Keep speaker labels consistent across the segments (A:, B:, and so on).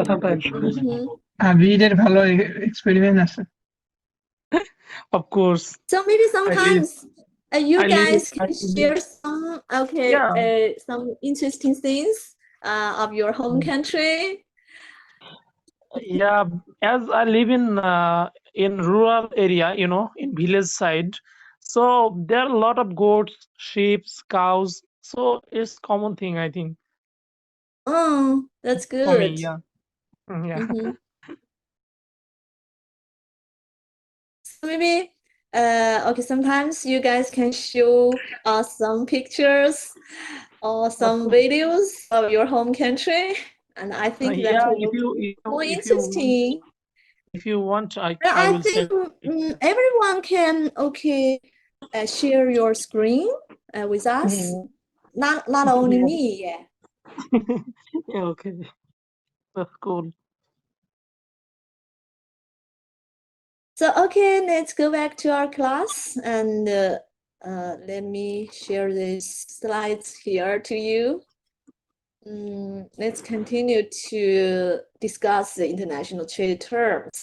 A: কথা তো একই।
B: Mhm.
A: বীরের ভালো এক্সপেরিমেন্ট আছে।
B: Of course.
C: So maybe
B: I live,
C: sometimes you
B: I live,
C: guys
B: I
C: can
B: live.
C: share some
B: Yeah,
C: some interesting things of your home country.
B: yeah. As I live in rural area, in village side, so there are a lot of goats, sheep, cows. So it's common thing, I think,
C: Oh, that's
B: for me.
C: good.
B: Yeah, yeah.
C: Mhm. So maybe okay, sometimes you guys can show us some pictures or some
B: course.
C: videos of your home country, and I think that
B: Yeah,
C: will be more
B: if
C: interesting.
B: you want,
C: But
B: I
C: I
B: will
C: think
B: send.
C: everyone can share your screen with us. Not only me, yeah.
B: Yeah, okay, that's cool.
C: So okay, let's go back to our class and let me share these slides here to you. Let's continue to discuss the international trade terms.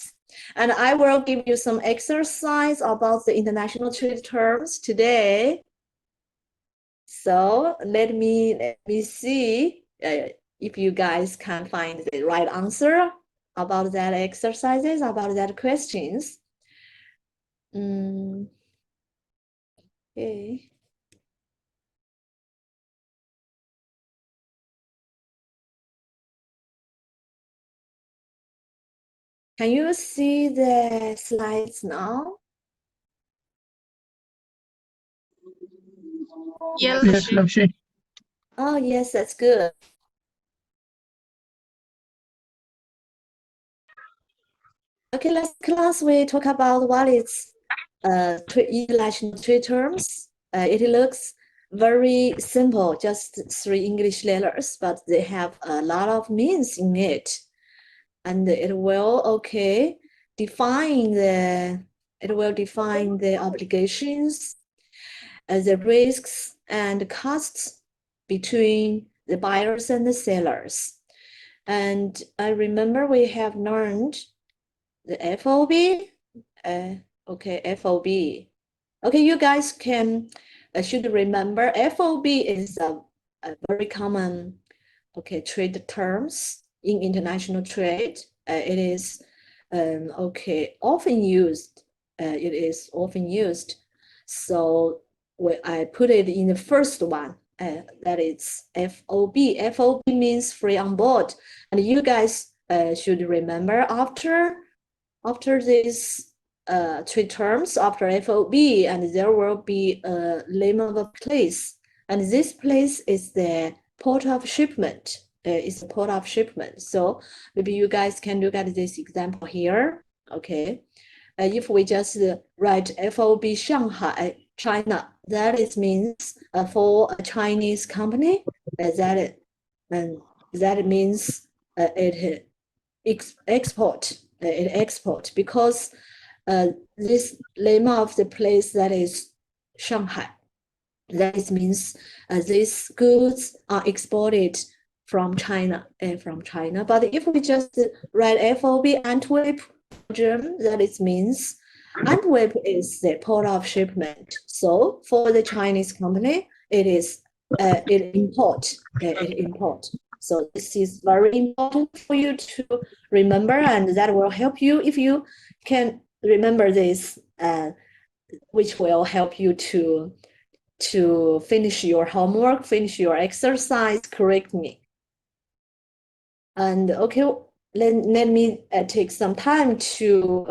C: And I will give you some exercise about the international trade terms today. So let me see if you guys can find the right answer about that exercises, about that questions. Okay. Can you see the slides now?
A: Yes, Lakshi.
C: Oh, yes, that's good. Okay, last class we talk about what is international trade terms. It looks very simple, just 3 English letters, but they have a lot of means in it. And it will define the obligations, the risks and costs between the buyers and the sellers. And I remember we have learned the FOB. FOB. Okay, you guys should remember FOB is a very common trade terms in international trade. It is often used. It is often used. So I put it in the first one. That is FOB. FOB means free on board, and you guys should remember after these three terms, after FOB, and there will be a name of a place, and this place is the port of shipment. It's the port of shipment. So maybe you guys can look at this example here. Okay, if we just write FOB Shanghai, China, that is means for a Chinese company, that means it export because this name of the place that is Shanghai. That means these goods are exported from China But if we just write FOB Antwerp, Belgium, that it means Antwerp is the port of shipment. So for the Chinese company, it import. So this is very important for you to remember, and that will help you if you can remember this, which will help you to finish your homework, finish your exercise correctly. And okay, let me take some time to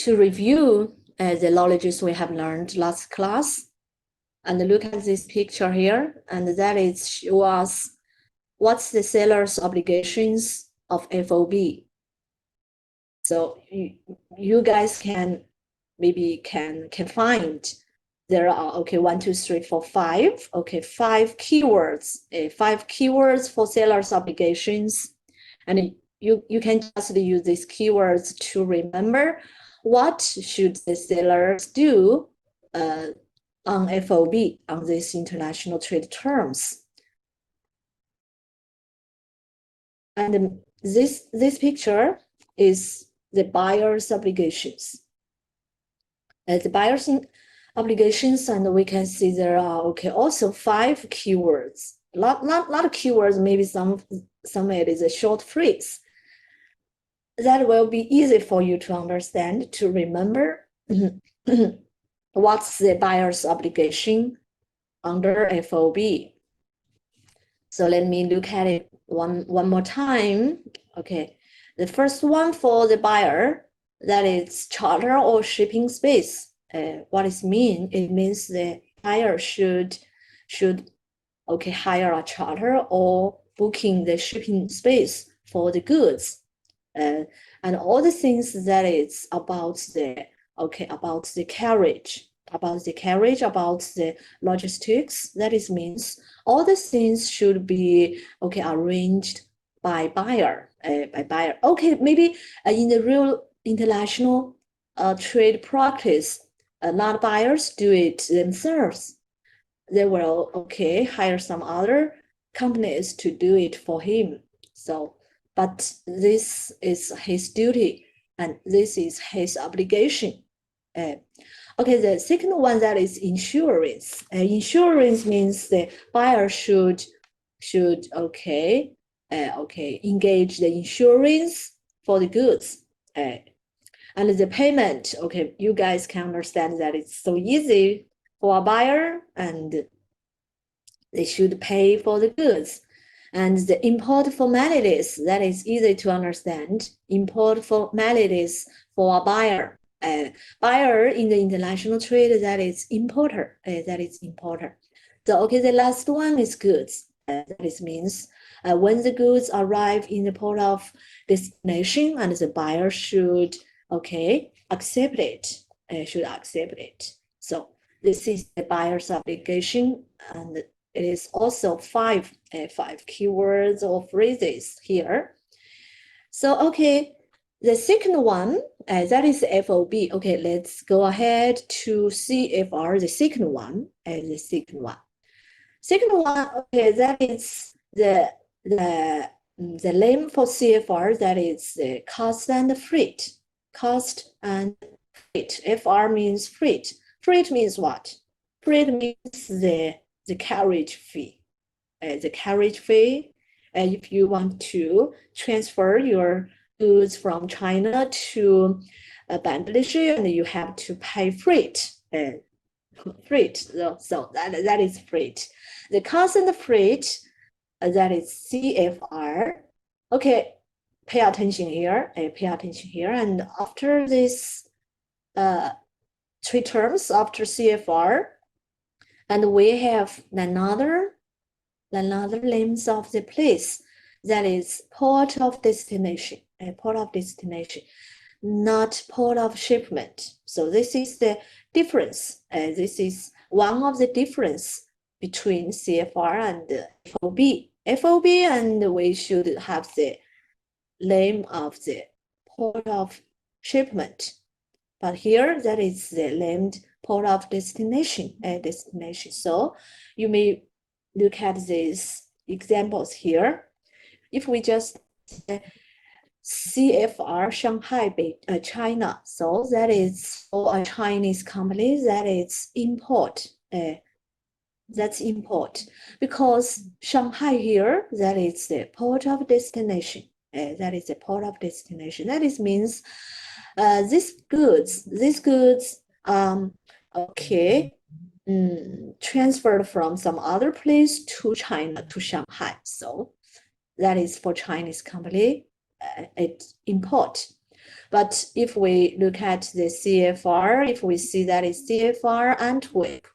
C: review the knowledges we have learned last class. And look at this picture here, and that is show us what's the seller's obligations of FOB. So you guys can find there are 1, 2, 3, 4, 5. 5 keywords. 5 keywords for seller's obligations, and you can just use these keywords to remember what should the sellers do on FOB, on these international trade terms. And this picture is the buyer's obligations. The buyer's obligations, and we can see there are also 5 keywords. Lot of keywords, maybe some it is a short phrase. That will be easy for you to understand, to remember what's the buyer's obligation under FOB. So let me look at it one more time. Okay, the first one for the buyer, that is charter or shipping space. What does it mean? It means the buyer should hire a charter or booking the shipping space for the goods, and all the things that is about the carriage, about the logistics. That is means all the things should be arranged by buyer. Okay, maybe in the real international trade practice, a lot of buyers do it themselves. They will hire some other companies to do it for him. So, but this is his duty and this is his obligation. Okay, the second one, that is insurance. Insurance means the buyer should engage the insurance for the goods. And the payment, you guys can understand that it's so easy for a buyer, and they should pay for the goods. And the import formalities, that is easy to understand. Import formalities for a buyer. Buyer in the international trade, that is importer. So the last one is goods. That is means when the goods arrive in the port of destination, and the buyer should accept it. So this is the buyer's obligation, and it is also 5 keywords or phrases here. So the second one, that is FOB. Let's go ahead to CFR, the second one. That is the name for CFR, that is the cost and freight. Cost and freight. FR means freight. Freight means what? Freight means the carriage fee. If you want to transfer your goods from China to Bangladeshi, and you have to pay freight. So that is freight. The cost and the freight, that is CFR. Pay attention here. And after this 3 terms, after CFR, and we have another names of the place, that is port of destination. Port of destination, not port of shipment. So this is the difference. This is one of the difference between CFR and FOB. FOB, and we should have the name of the port of shipment. But here, that is the named port of destination. So you may look at these examples here. If we just CFR Shanghai, China, so that is for a Chinese company, that is import. That's import, because Shanghai here, that is the port of destination. That is the port of destination. That is means these goods transferred from some other place to China, to Shanghai. So that is for Chinese company, it's import. But if we look at the CFR, if we see that is CFR Antwerp,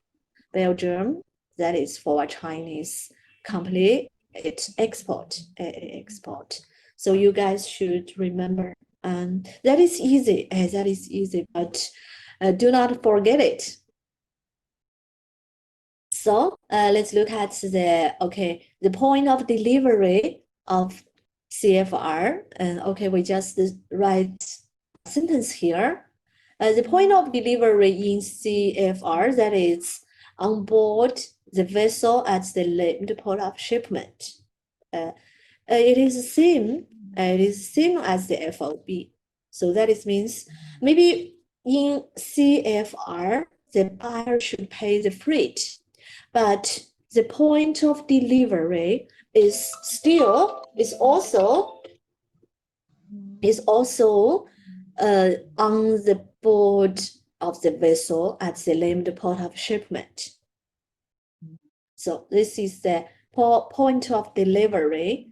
C: Belgium, that is for a Chinese company, it's export. So you guys should remember, that is easy. But do not forget it. So let's look at the point of delivery of CFR. And we just write a sentence here. The point of delivery in CFR, that is on board the vessel at the named port of shipment. it is the same. It is same as the FOB. So that is means maybe in CFR, the buyer should pay the freight, but the point of delivery is also on the board of the vessel at the named port of shipment. So this is the point of delivery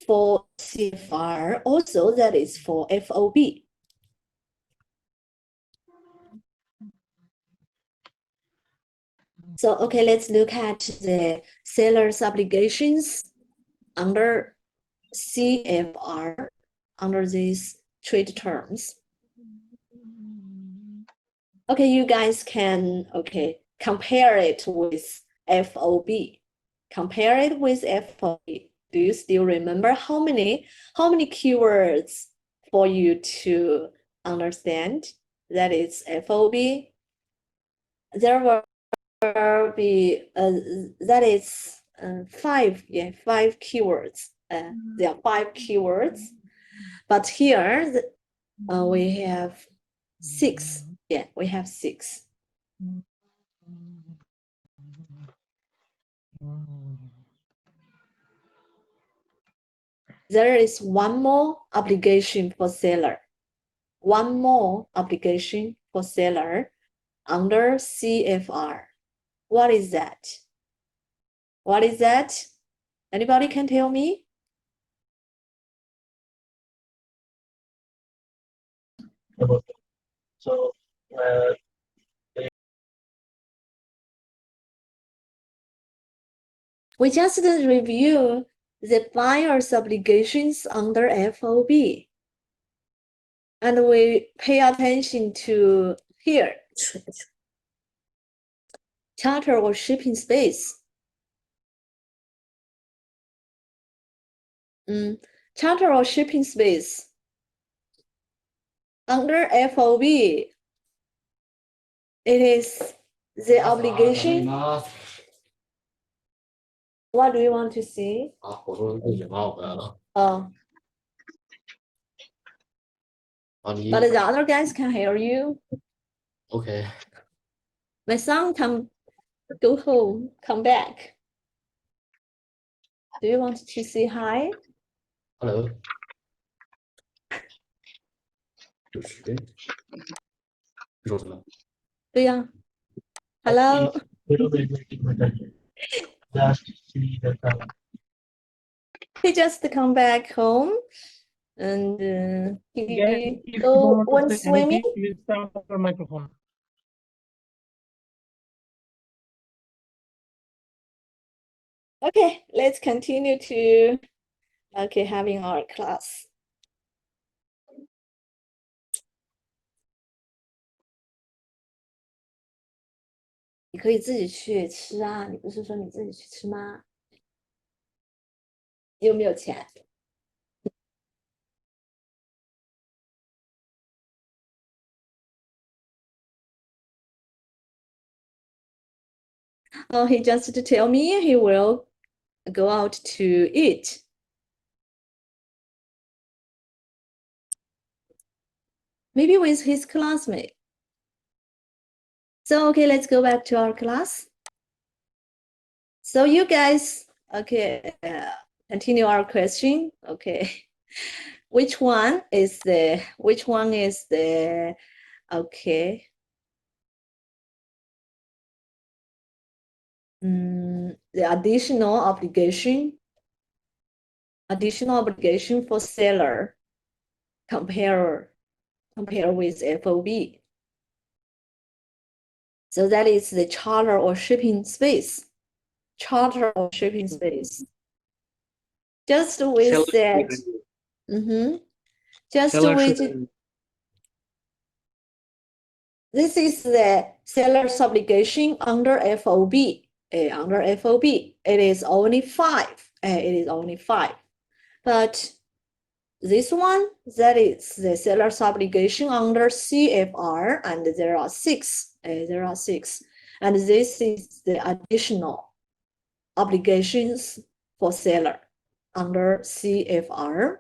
C: for CFR. Also, that is for FOB. So, okay, let's look at the seller's obligations under CFR, under these trade terms. Okay, you guys can, okay, compare it with FOB. Compare it with FOB. Do you still remember how many keywords for you to understand? That is FOB. There will be that is 5 keywords. There are 5 keywords, but here we have 6. Yeah, we have 6. There is one more obligation for seller. One more obligation for seller under CFR. What is that? What is that? Anybody can tell me?
D: So,
C: We just review the buyer's obligations under FOB. And we pay attention to here, charter or shipping space. Charter or shipping space. Under FOB, it is the obligation. What do you want to see? Oh. But the other guys can hear you.
D: okay.
C: My son go home, come back. Do you want to say hi?
D: Hello.
C: Yeah. Hello. He just come back home and
B: Again,
C: he
B: if you
C: go
B: don't want
C: went
B: to say
C: swimming.
B: anything, please turn off your microphone.
C: Okay, let's continue to having our class. 你可以自己去吃啊，你不是说你自己去吃吗？你有没有钱？ Oh, he just to tell me he will go out to eat. Maybe with his classmate. So, okay, let's go back to our class. So you guys, okay, continue our question. Okay, which one is the okay? The additional obligation for seller compare with FOB. So that is the charter or shipping space. Charter or shipping space. Just with that. Just with this is the seller's obligation under FOB. Under FOB, it is only 5. It is only 5. But this one, that is the seller's obligation under CFR, and there are 6. There are 6. And this is the additional obligations for seller. under CFR.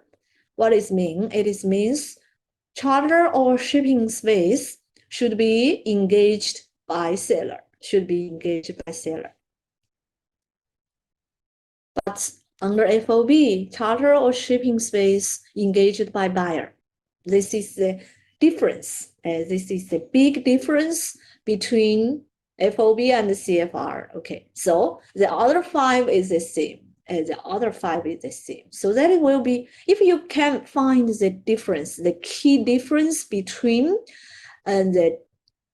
C: What is mean? It is means charter or shipping space should be engaged by seller. But under FOB, charter or shipping space engaged by buyer. This is the difference. This is the big difference between FOB and the CFR. Okay, so the other 5 is the same. So that it will be, if you can find the difference, the key difference between the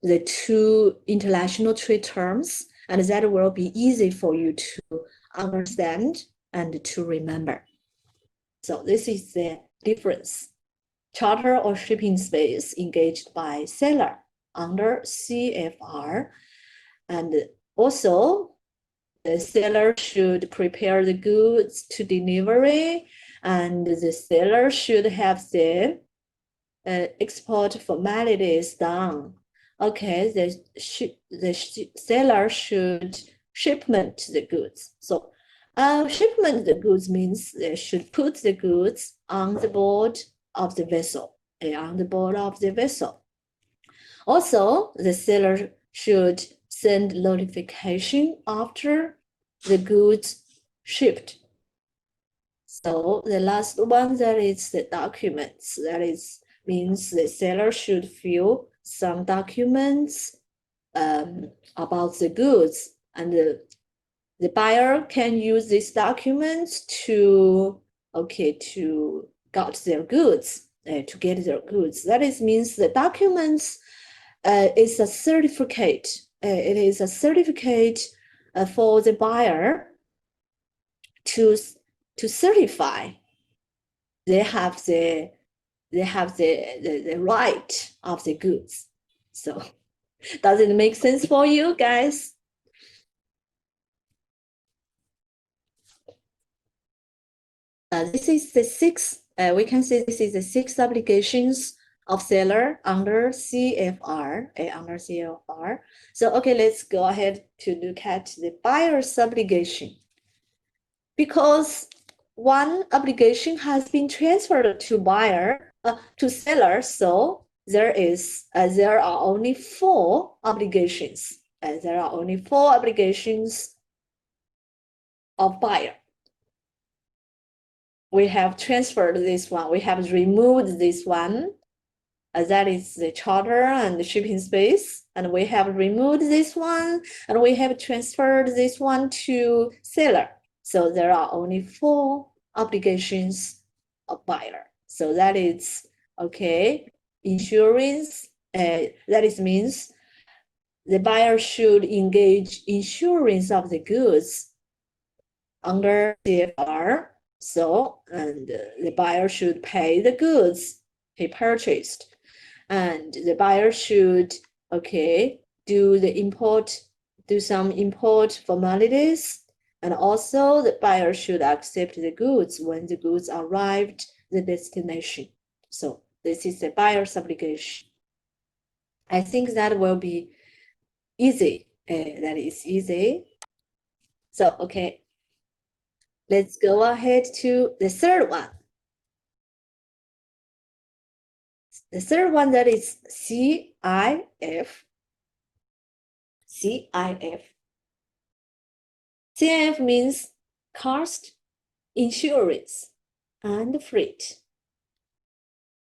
C: 2 international trade terms, and that will be easy for you to understand and to remember. So this is the difference. Charter or shipping space engaged by seller under CFR. And also, the seller should prepare the goods to delivery, and the seller should have the export formalities done. Okay, the seller should shipment the goods. So shipment the goods means they should put the goods on the board of the vessel. Also, the seller should send notification after the goods shipped. So the last one, that is the documents. That is means the seller should fill some documents about the goods, and the buyer can use these documents to get their goods. That is means the documents is a certificate. It is a certificate for the buyer to certify they have the right of the goods. So does it make sense for you guys? This is the 6. We can say this is the 6 obligations of seller under CFR. So okay, let's go ahead to look at the buyer's obligation. Because one obligation has been transferred to seller, so there are only 4 obligations. There are only 4 obligations of buyer. We have transferred this one. We have removed this one. That is the charter and the shipping space. And we have removed this one, and we have transferred this one to seller. So there are only 4 obligations of buyer. So that is, okay, insurance. That is means the buyer should engage insurance of the goods under CFR. So, and the buyer should pay the goods he purchased, and the buyer should, do some import formalities, and also the buyer should accept the goods when the goods arrived the destination. So this is the buyer's obligation. I think that will be easy. That is easy. So, okay. Let's go ahead to the third one. The third one, that is CIF. CIF means cost, insurance, and freight.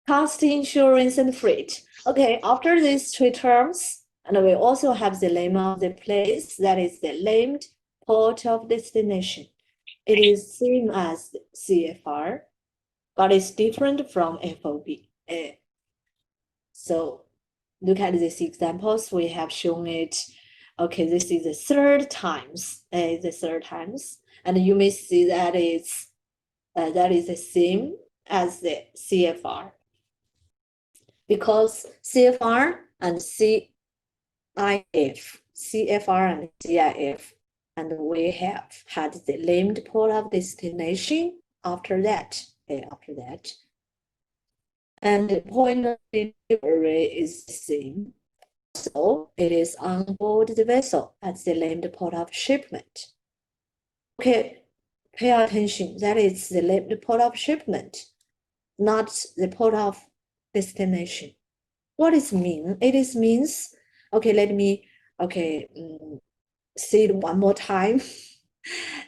C: Cost, insurance, and freight. Okay, after these 3 terms, and we also have the name of the place, that is the named port of destination. It is same as CFR, but it's different from FOB. So look at these examples. We have shown it. Okay, this is the third times. And you may see that is the same as the CFR, because CFR and CIF, and we have had the named port of destination after that. And the point of delivery is the same. So it is on board the vessel at the named port of shipment. Okay, pay attention. That is the port of shipment, not the port of destination. What does it mean? It is means, okay, let me, say it one more time.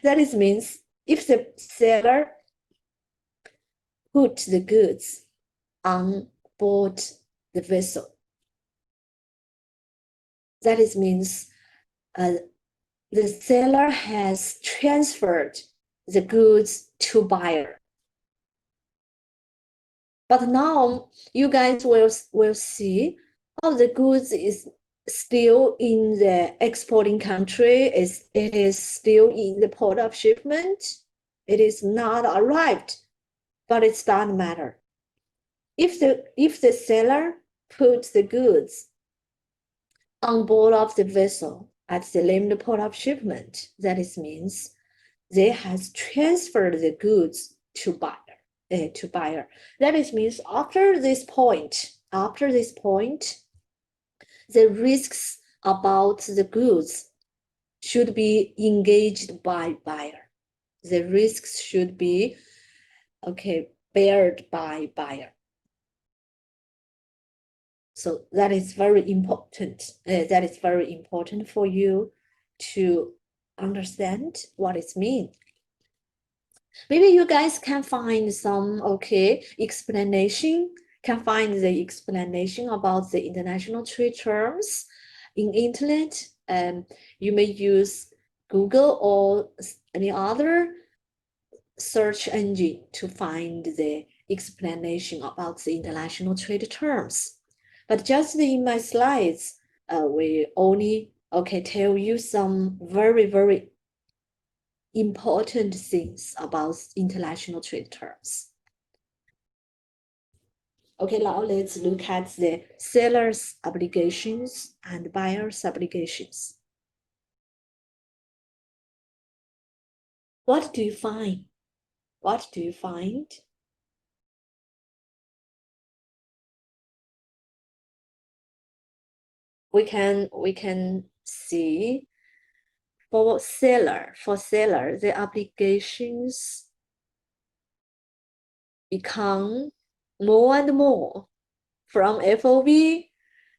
C: That is means if the seller put the goods on board the vessel, that is means the seller has transferred the goods to buyer. But now you guys will see how the goods is still in the exporting country, it is still in the port of shipment. It is not arrived, but it doesn't matter. If the seller puts the goods on board of the vessel at the named port of shipment, that is means they has transferred the goods to buyer. That is means after this point, the risks about the goods should be engaged by buyer. The risks should be bared by buyer. So that is very important. That is very important for you to understand what it means. Maybe you guys can find some explanation. Can find the explanation about the international trade terms in internet. You may use Google or any other search engine to find the explanation about the international trade terms. But just in my slides, we only tell you some very, very important things about international trade terms. Okay, now let's look at the seller's obligations and buyer's obligations. What do you find? What do you find? We can see for seller, the obligations become more and more from FOB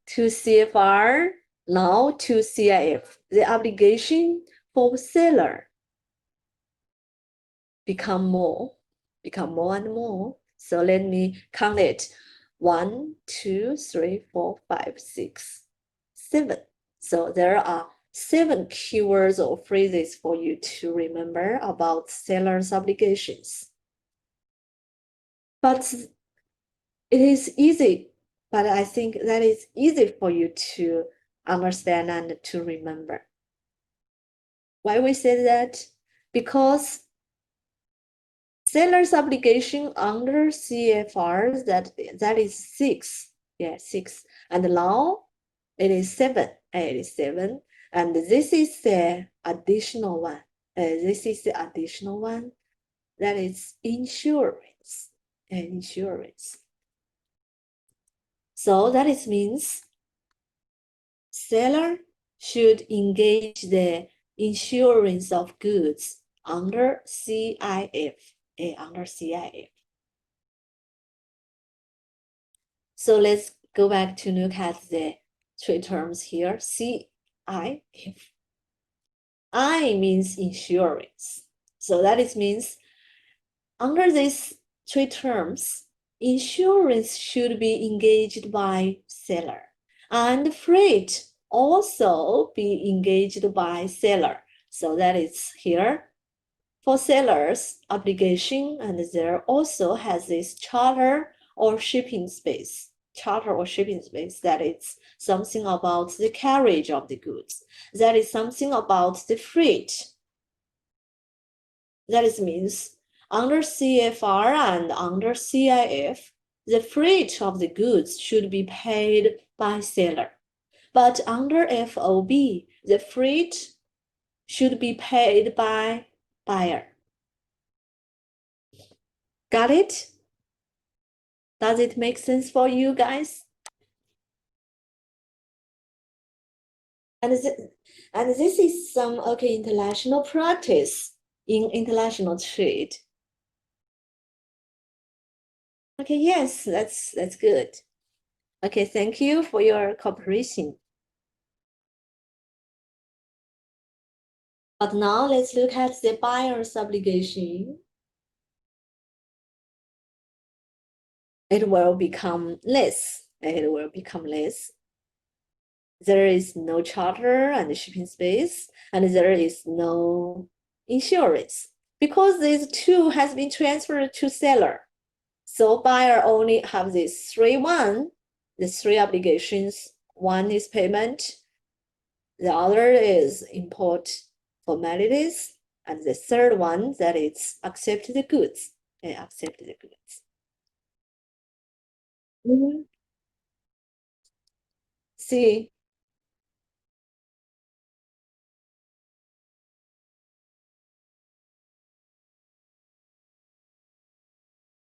C: to CFR, now to CIF. The obligation for seller become more and more. So let me count it. 1, 2, 3, 4, 5, 6, 7. So there are 7 keywords or phrases for you to remember about seller's obligations. But it is easy, but I think that is easy for you to understand and to remember. Why we say that? Because seller's obligation under CFR, that is 6. Yeah, 6. And now it is 7. It is 7. And this is the additional one. That is insurance. Insurance. So that is means seller should engage the insurance of goods under CIF. Under CIF. So let's go back to look at the trade terms here. CIF. I means insurance. So that is means under these trade terms, insurance should be engaged by seller, and freight also be engaged by seller. So that is here for seller's obligation, and there also has this charter or shipping space. That is something about the carriage of the goods. That is something about the freight. That is means under CFR and under CIF, the freight of the goods should be paid by seller. But under FOB, the freight should be paid by buyer. Got it? Does it make sense for you guys? And this is some international practice in international trade? Okay, yes, that's good. Okay, thank you for your cooperation. But now let's look at the buyer's obligation. It will become less. It will become less. There is no charter and shipping space, and there is no insurance because these two has been transferred to seller. So buyer only have these the three obligations. One is payment, the other is import formalities, and the third one that is accept the goods and accept the goods. See,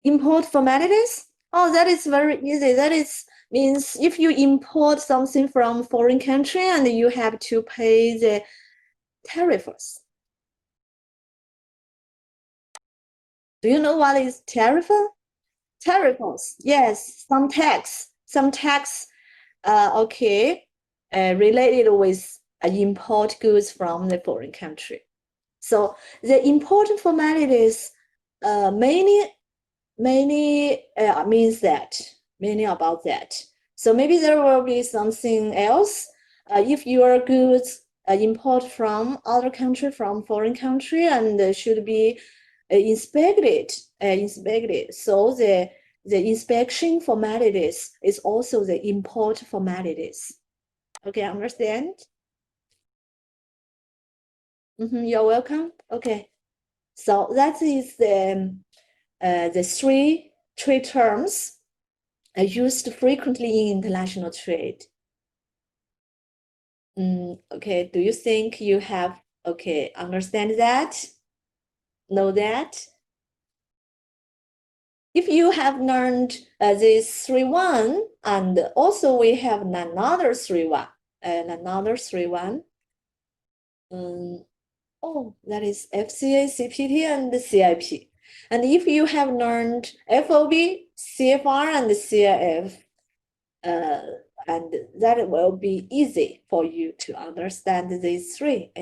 C: import formalities? Oh, that is very easy. That is means if you import something from foreign country and you have to pay the tariffs. Do you know what is tariff? Tariffs, yes, some tax, okay, related with import goods from the foreign country. So the important formalities, many about that. So maybe there will be something else. If your goods import from other country, from foreign country, and should be inspected. So the inspection formalities is also the import formalities. Okay, understand? You're welcome. Okay, so that is the three trade terms used frequently in international trade. Okay, do you think you have understand that? Know that? If you have learned this 3.1, and also we have another 3.1, that is FCA, CPT, and the CIP. And if you have learned FOB, CFR, and CIF, and that will be easy for you to understand these three.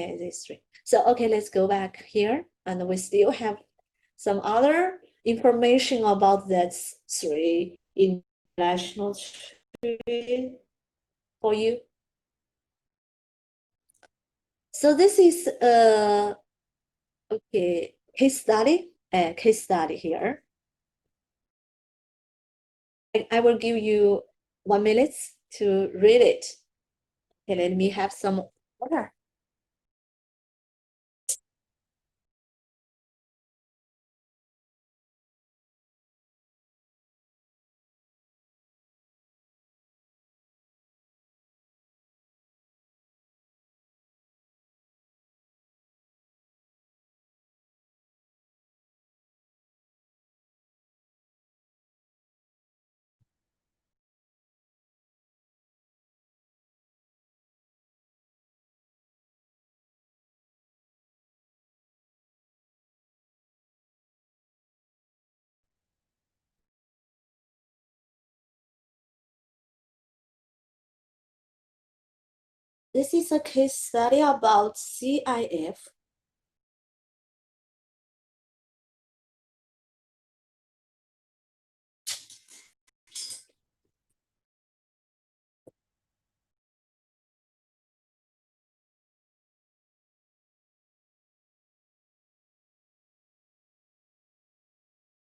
C: So, okay, let's go back here, and we still have some other information about that three international trade for you. So this is case study here. I will give you 1 minute to read it. Okay, let me have some water. This is a case study about CIF.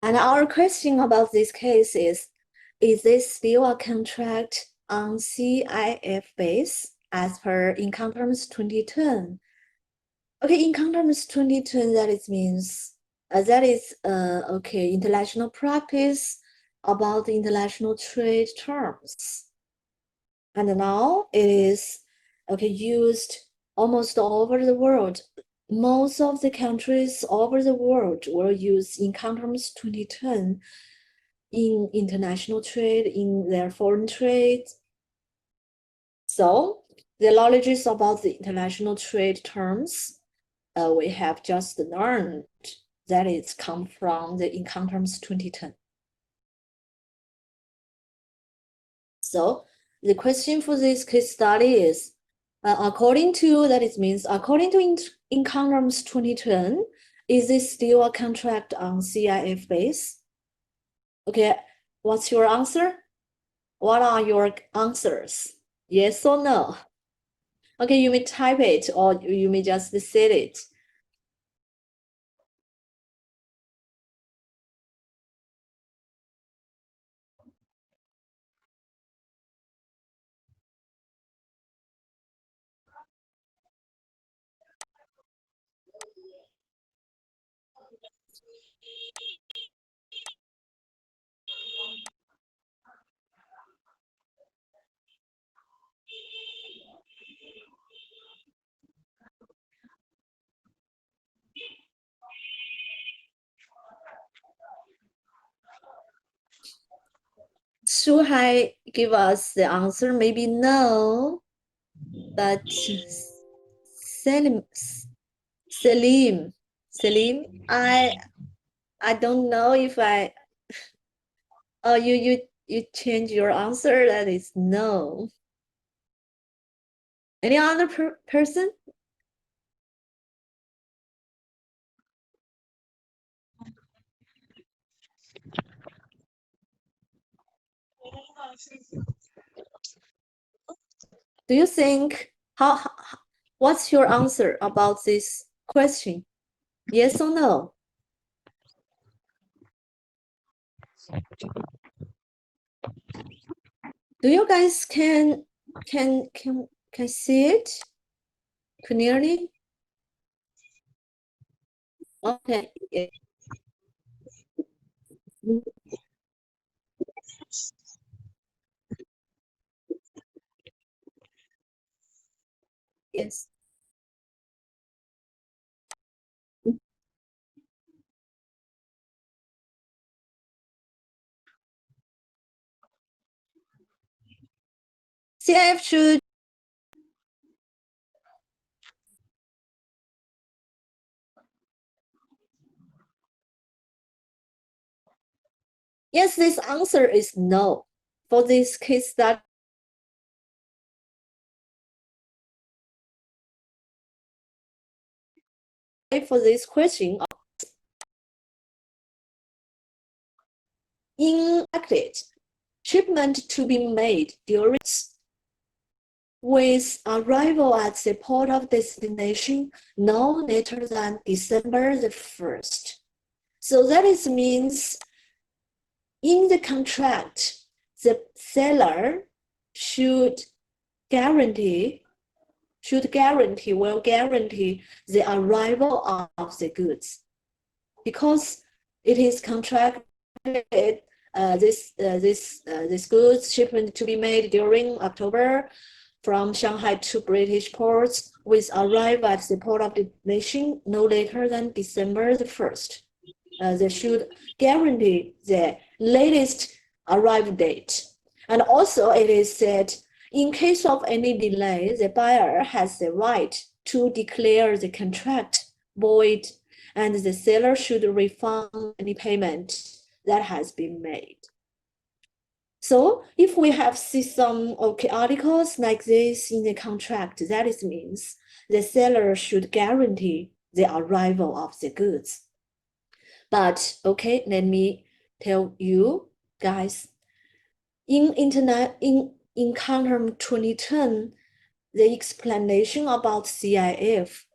C: And our question about this case is this still a contract on CIF base as per Incoterms 2010? Okay, Incoterms 2010, that it means that is international practice about the international trade terms. And now it is used almost all over the world. Most of the countries all over the world will use Incoterms 2010 in international trade, in their foreign trade. So the knowledge about the international trade terms we have just learned that it's come from the income terms 2010. So the question for this case study is, according to income terms 2010, is this still a contract on CIF base? Okay, what's your answer? What are your answers? Yes or no? Okay, you may type it or you may just say it. Should I give us the answer? Maybe no, but Selim, I don't know if I. Oh, you change your answer. That is no. Any other person? Do you think what's your answer about this question? Yes or no? Do you guys can see it clearly? Okay. Yes. CIF should. Yes, this answer is no. For this case study, for this question, inactive shipment to be made during with arrival at the port of destination no later than December the 1st. So that is means in the contract, the seller should guarantee the arrival of the goods, because it is contracted this goods shipment to be made during October from Shanghai to British ports with arrival at the port of destination no later than December the 1st. They should guarantee the latest arrival date. And also it is said, in case of any delay, the buyer has the right to declare the contract void, and the seller should refund any payment that has been made. So if we have seen some articles like this in the contract, that is means the seller should guarantee the arrival of the goods. But okay, let me tell you guys, in income term 2010, the explanation about CIF,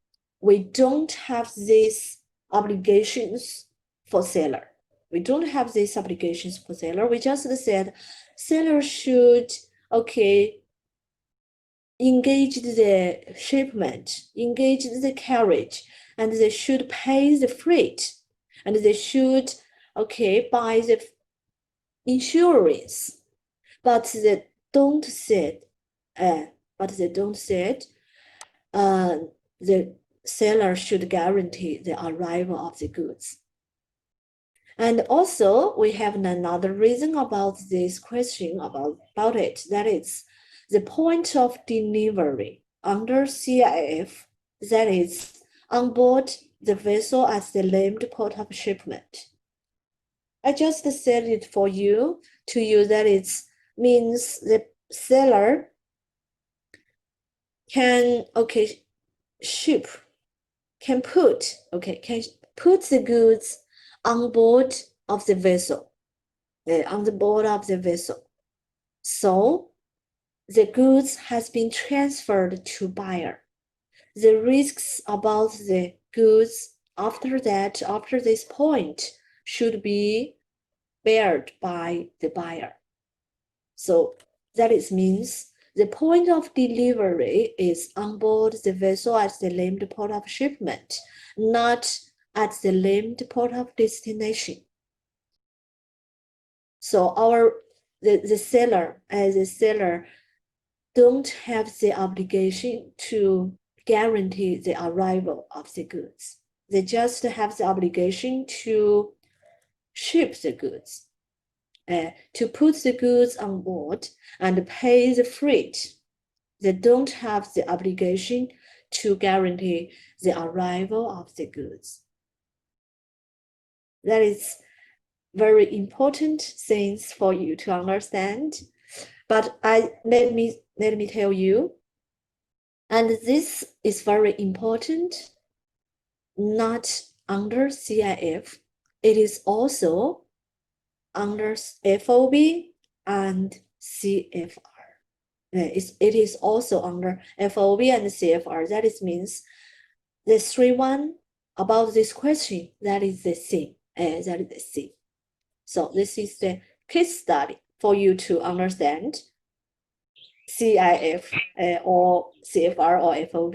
C: we don't have these obligations for seller. We don't have these obligations for seller. We just said seller should engage the shipment, engage the carriage, and they should pay the freight, and they should buy the insurance. But they don't say the seller should guarantee the arrival of the goods. And also we have another reason about this question about it, that is the point of delivery under CIF, that is on board the vessel as the named port of shipment. I just said it for you to you that it means the seller can ship can put the goods on board of the vessel, on the board of the vessel. So the goods has been transferred to buyer. The risks about the goods after this point should be bared by the buyer. So that means the point of delivery is on board the vessel at the named port of shipment, not at the named port of destination. So the seller don't have the obligation to guarantee the arrival of the goods. They just have the obligation to ship the goods, to put the goods on board and pay the freight. They don't have the obligation to guarantee the arrival of the goods. That is very important things for you to understand. But let me tell you, and this is very important, not under CIF. It is also under FOB and CFR. It is also under FOB and CFR. That means the 3-1 about this question, that is the same. That is the same. So this is the case study for you to understand CIF or CFR or FOB.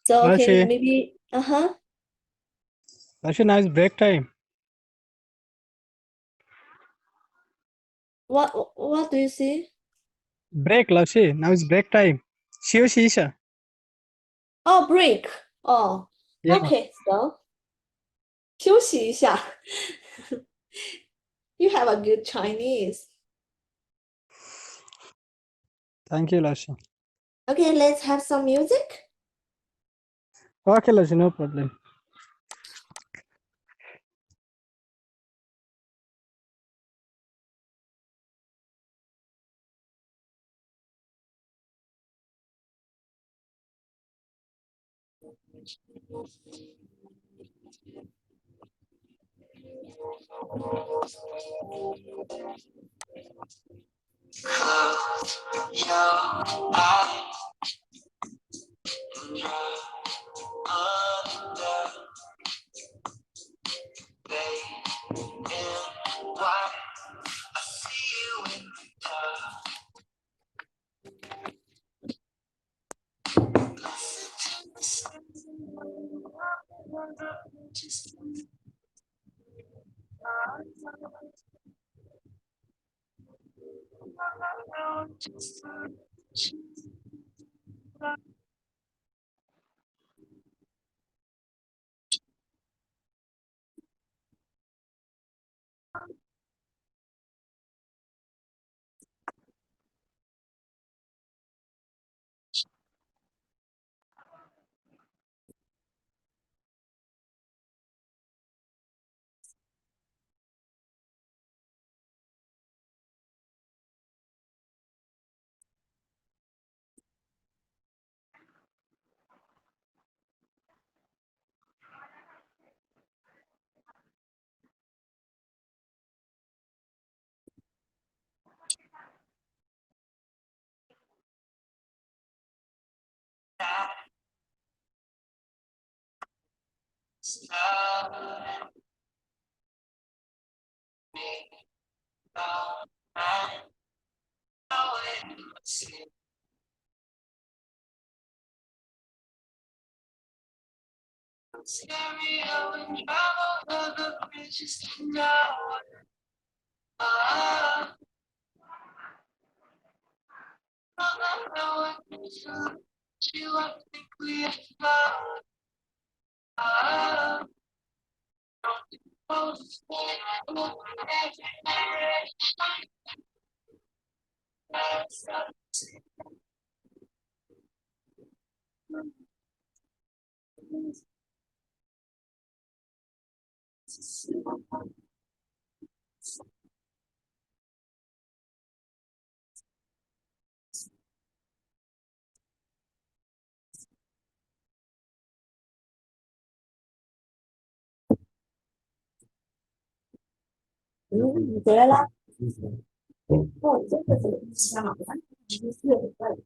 C: So okay,
E: Rashi.
C: maybe
E: Rashi, now is break time.
C: what do you see?
E: Break, Rashi. Now is break time. Shio Shisha.
C: Oh, break. Oh,
E: Yeah.
C: okay. So 休息一下. You have a good Chinese.
E: Thank you, Rashi.
C: Okay, let's have some music.
E: Okay, Rashi, no problem.
F: Close your eyes and drive under. Babe in white, I see you in the dark. Listen to the sound of just stop me now. I know it must be stereo and travel over the bridges to know. I don't know what to do. You, I think we have found.
C: 你回来啦？哦，这个是香港的，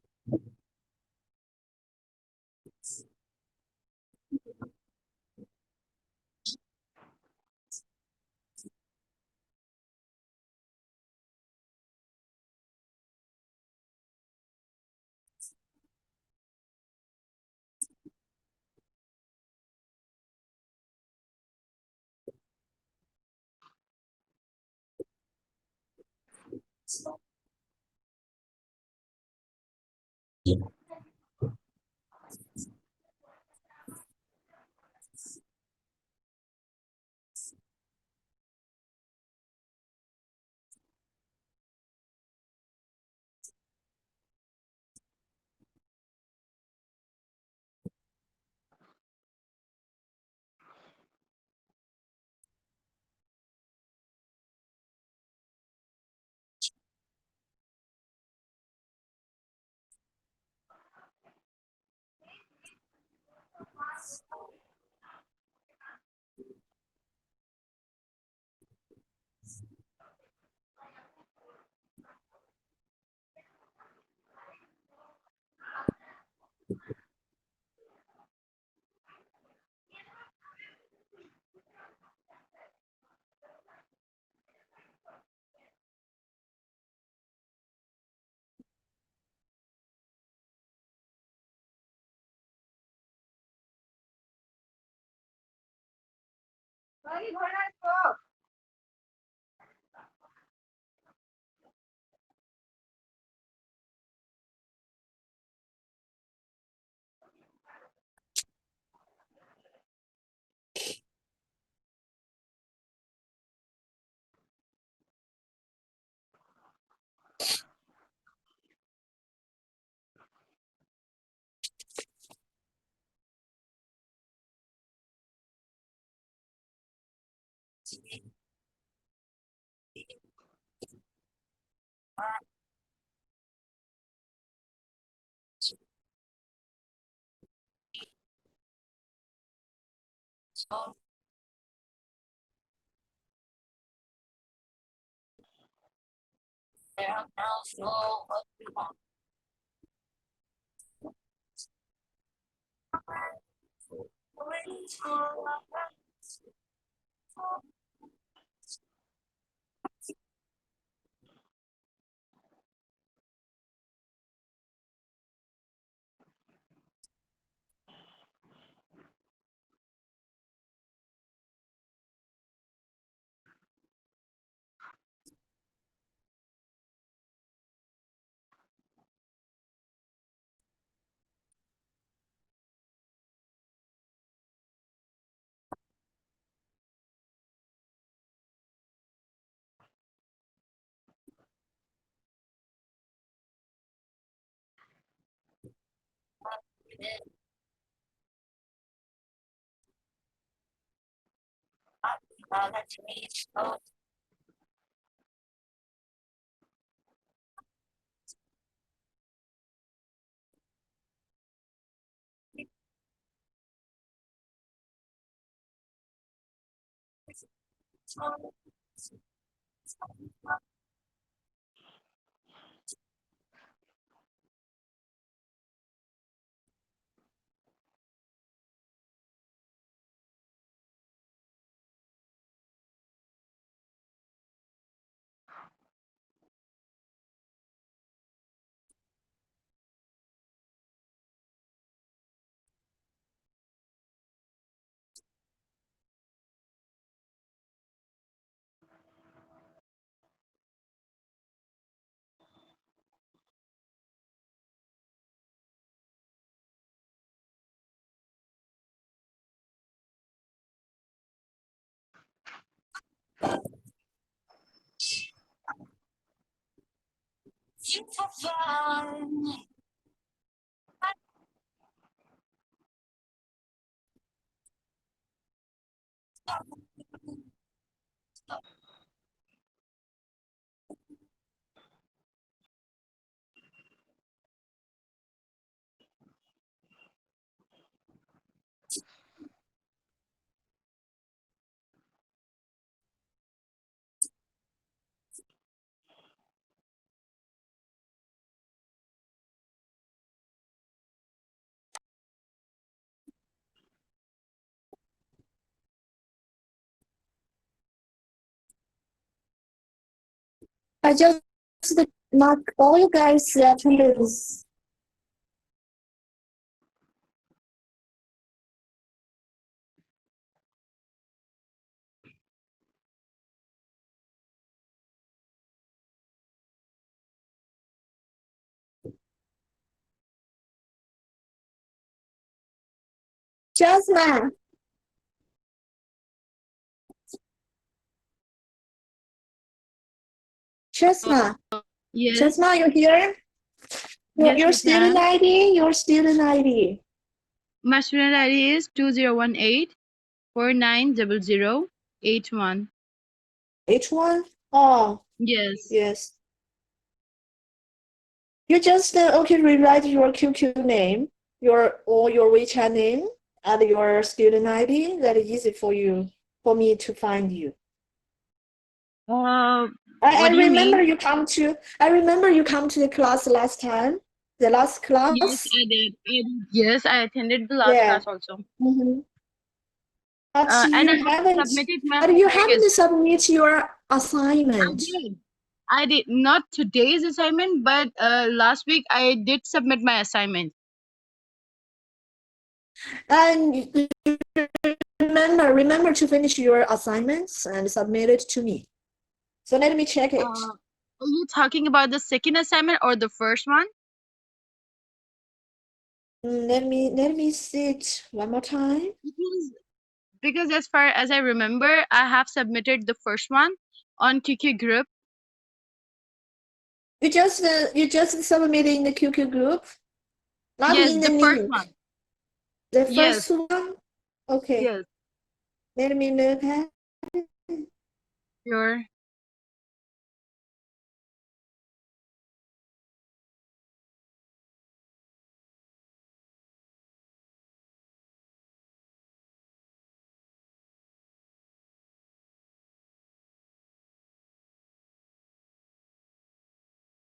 F: You provide.
C: I just mark all you guys attendance. Jasmine. Jasmine.
G: Yes,
C: Jasmine, you here?
G: yes,
C: Your
G: yes,
C: student
G: ma'am.
C: ID? Your student ID.
G: My student ID is 2018-490081.
C: H1? Oh,
G: Yes.
C: yes. You just okay, rewrite your QQ name, your WeChat name, and your student ID. That is easy for me to find you. I
G: What do you
C: remember
G: mean?
C: you come to the class last time. The last class.
G: Yes, I did. Yes, I attended the last
C: Yeah.
G: class also.
C: Mm-hmm. But
G: And I
C: you
G: have
C: haven't.
G: submitted my
C: But you
G: homework as
C: haven't submit your
G: I
C: assignment.
G: did. I did not today's assignment, but last week I did submit my assignment.
C: And remember to finish your assignments and submit it to me. So let me check it.
G: Are you talking about the second assignment or the first one?
C: Let me see it one more time.
G: Because as far as I remember, I have submitted the first one on QQ group.
C: You just submit in the QQ group, not
G: Yes,
C: in
G: the
C: the
G: first
C: link.
G: one.
C: The
G: Yes.
C: first one. Okay.
G: Yes.
C: Let me look at.
G: Sure.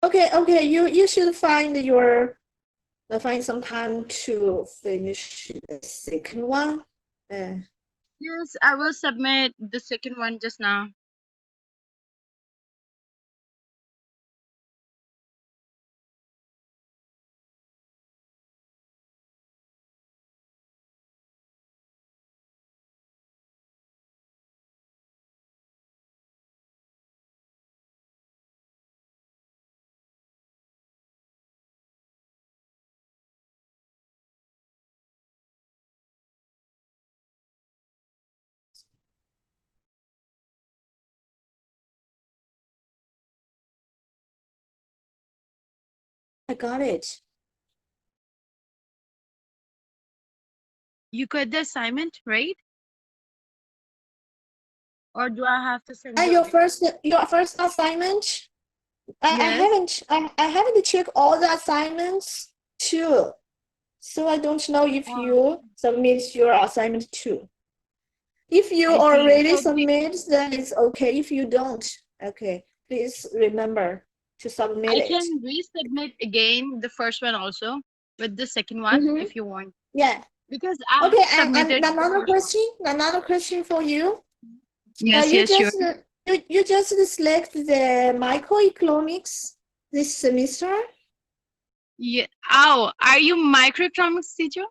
C: Okay. You should find some time to finish the second one.
G: Yes, I will submit the second one just now.
C: I got it.
G: You got the assignment, right? Or do I have to send you
C: Your
G: again?
C: first assignment.
G: Yes.
C: I haven't checked all the assignments too. So I don't know if you submit your assignment too. If you
G: I see.
C: already
G: So
C: submit, then it's okay. If you don't, okay, please remember to submit
G: I
C: it.
G: can resubmit again the first one also with the second one
C: Mm-hmm.
G: if you want.
C: Yeah.
G: Because I
C: Okay.
G: have
C: And
G: submitted the first one.
C: another question for you.
G: Yes,
C: You
G: yes, sure.
C: just you just select the microeconomics this semester.
G: Yeah. Oh, are you microeconomics teacher?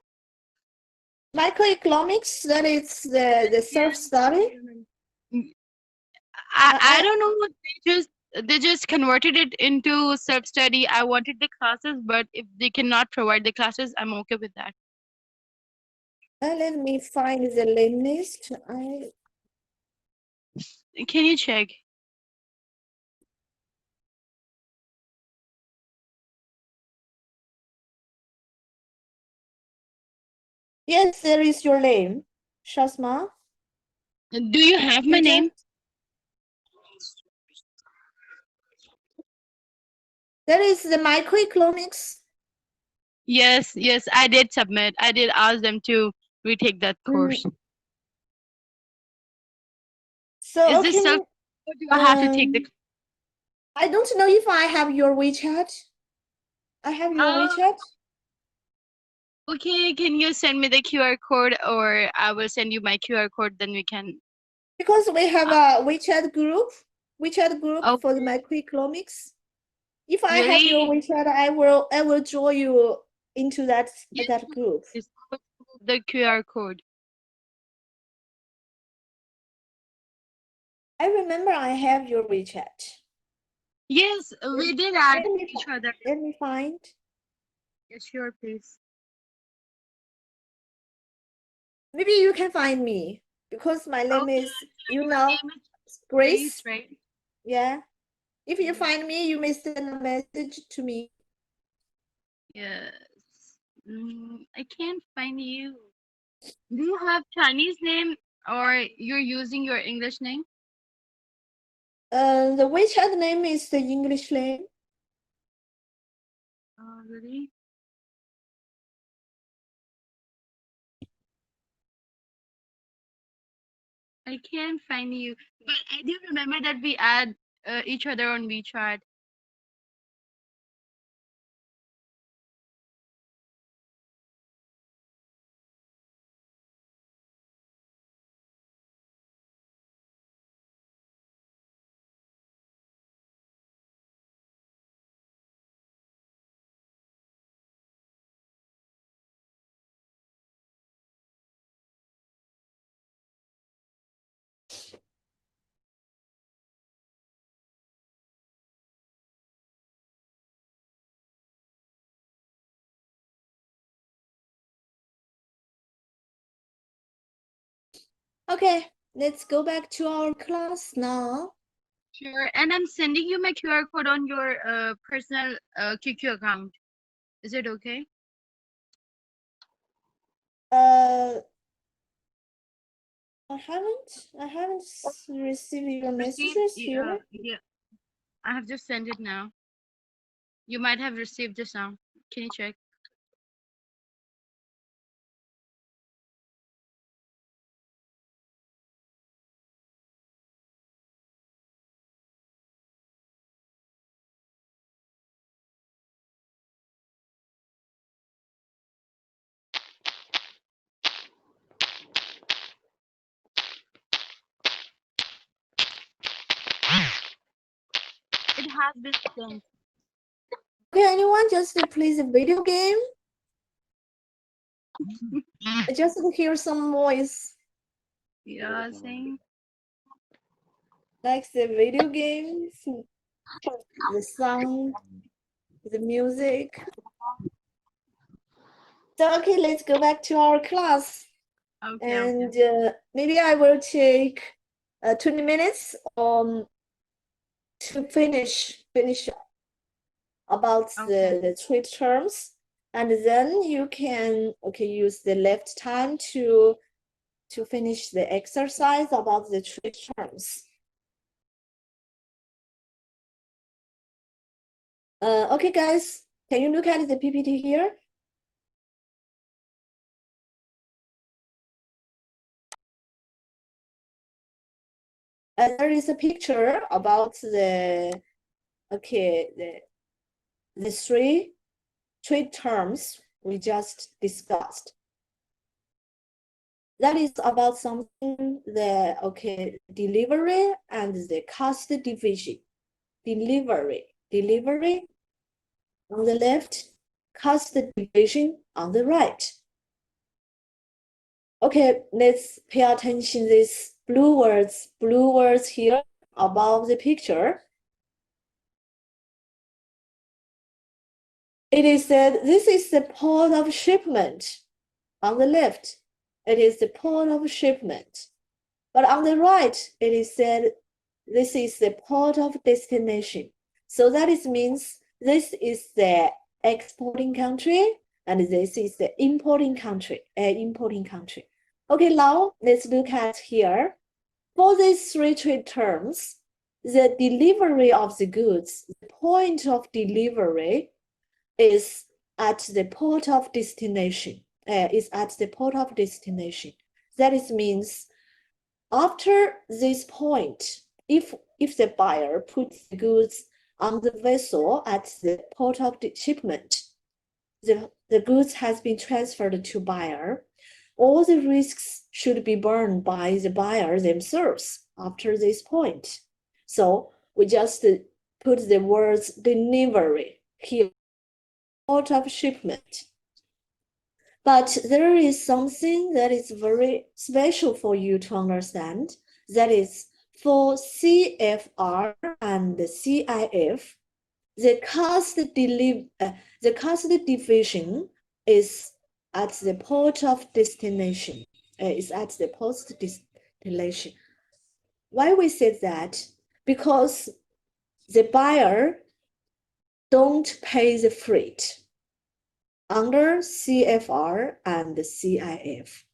C: Microeconomics, that is the self-study.
G: I don't know. They just converted it into self-study. I wanted the classes, but if they cannot provide the classes, I'm okay with that.
C: Let me find the list.
G: Can you check?
C: Yes, there is your name, Shasma.
G: Do you have my
C: You
G: name?
C: There is the microeconomics.
G: Yes, yes, I did submit. I did ask them to retake that course.
C: So
G: Is this
C: okay,
G: self or do I have to take the
C: I don't know if I have your WeChat. I have your
G: Oh.
C: WeChat.
G: Okay, can you send me the QR code or I will send you my QR code, then we can.
C: Because we have a WeChat group for the microeconomics. If I have your
G: Really?
C: WeChat, I will draw you into that group.
G: Is the QR code.
C: I remember I have your WeChat.
G: Yes, we did add
C: Let me
G: each other.
C: Let me find.
G: Yes, sure, please.
C: Maybe you can find me because my name
G: Okay,
C: is,
G: your name is
C: Grace.
G: right?
C: Yeah. If you
G: Yes.
C: find me, you may send a message to me.
G: Yes. I can't find you. Do you have Chinese name or you're using your English name?
C: The WeChat name is the English name.
G: Oh, really? I can't find you. But I do remember that we add each other on WeChat.
C: Okay, let's go back to our class now.
G: Sure. And I'm sending you my QR code on your personal QQ account. Is it okay?
C: I haven't received your
G: Received?
C: messages here.
G: Yeah. I have just sent it now. You might have received just now. Can you check? It has been sent.
C: Okay, anyone just plays a video game? I just hear some voice.
G: Yeah, same.
C: Like the video games, the sound, the music. So okay, let's go back to our class.
G: Okay.
C: And maybe I will take 20 minutes to finish about the trade terms, and then you can use the left time to finish the exercise about the trade terms. Okay, guys, can you look at the PPT here? There is a picture about the three trade terms we just discussed. That is about something the delivery and the cost division. Delivery on the left, cost division on the right. Okay, let's pay attention these blue words here above the picture. It is said this is the port of shipment. On the left, it is the port of shipment. But on the right, it is said this is the port of destination. So that means this is the exporting country and this is the importing country. Okay, now let's look at here. For these three trade terms, the delivery of the goods, the point of delivery is at the port of destination. That means after this point, if the buyer puts the goods on the vessel at the port of the shipment, the goods has been transferred to buyer. All the risks should be borne by the buyer themselves after this point. So we just put the words delivery here, port of shipment. But there is something that is very special for you to understand. That is for CFR and the CIF, the cost division is at the port of destination. Why we say that? Because the buyer don't pay the freight under CFR and CIF.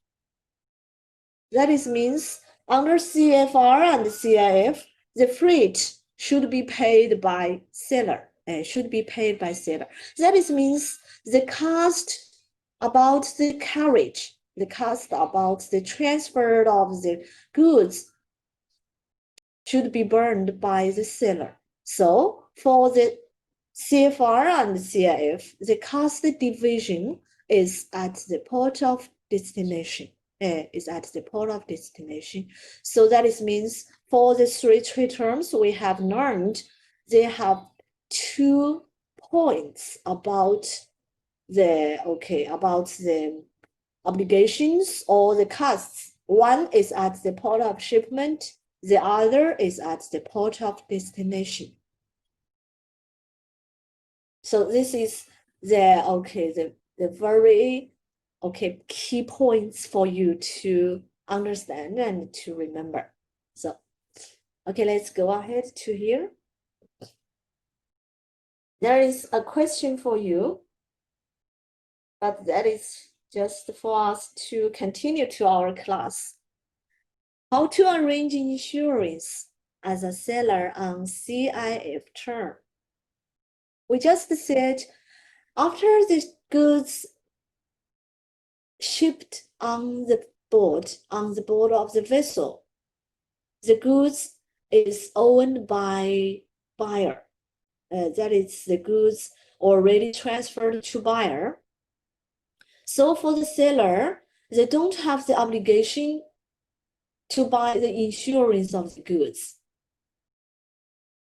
C: That means under CFR and CIF, the freight should be paid by seller. That means the cost about the carriage, the cost about the transfer of the goods should be borne by the seller. So for the CFR and CIF, the cost division is at the port of destination. So that means for the three trade terms we have learned, they have 2 points about the obligations or the costs. One is at the port of shipment, the other is at the port of destination. So this is the very key points for you to understand and to remember. So let's go ahead to here. There is a question for you, but that is just for us to continue to our class. How to arrange insurance as a seller on CIF term. We just said after the goods shipped on the board of the vessel, the goods is owned by buyer. That is the goods already transferred to buyer. So for the seller, they don't have the obligation to buy the insurance of the goods.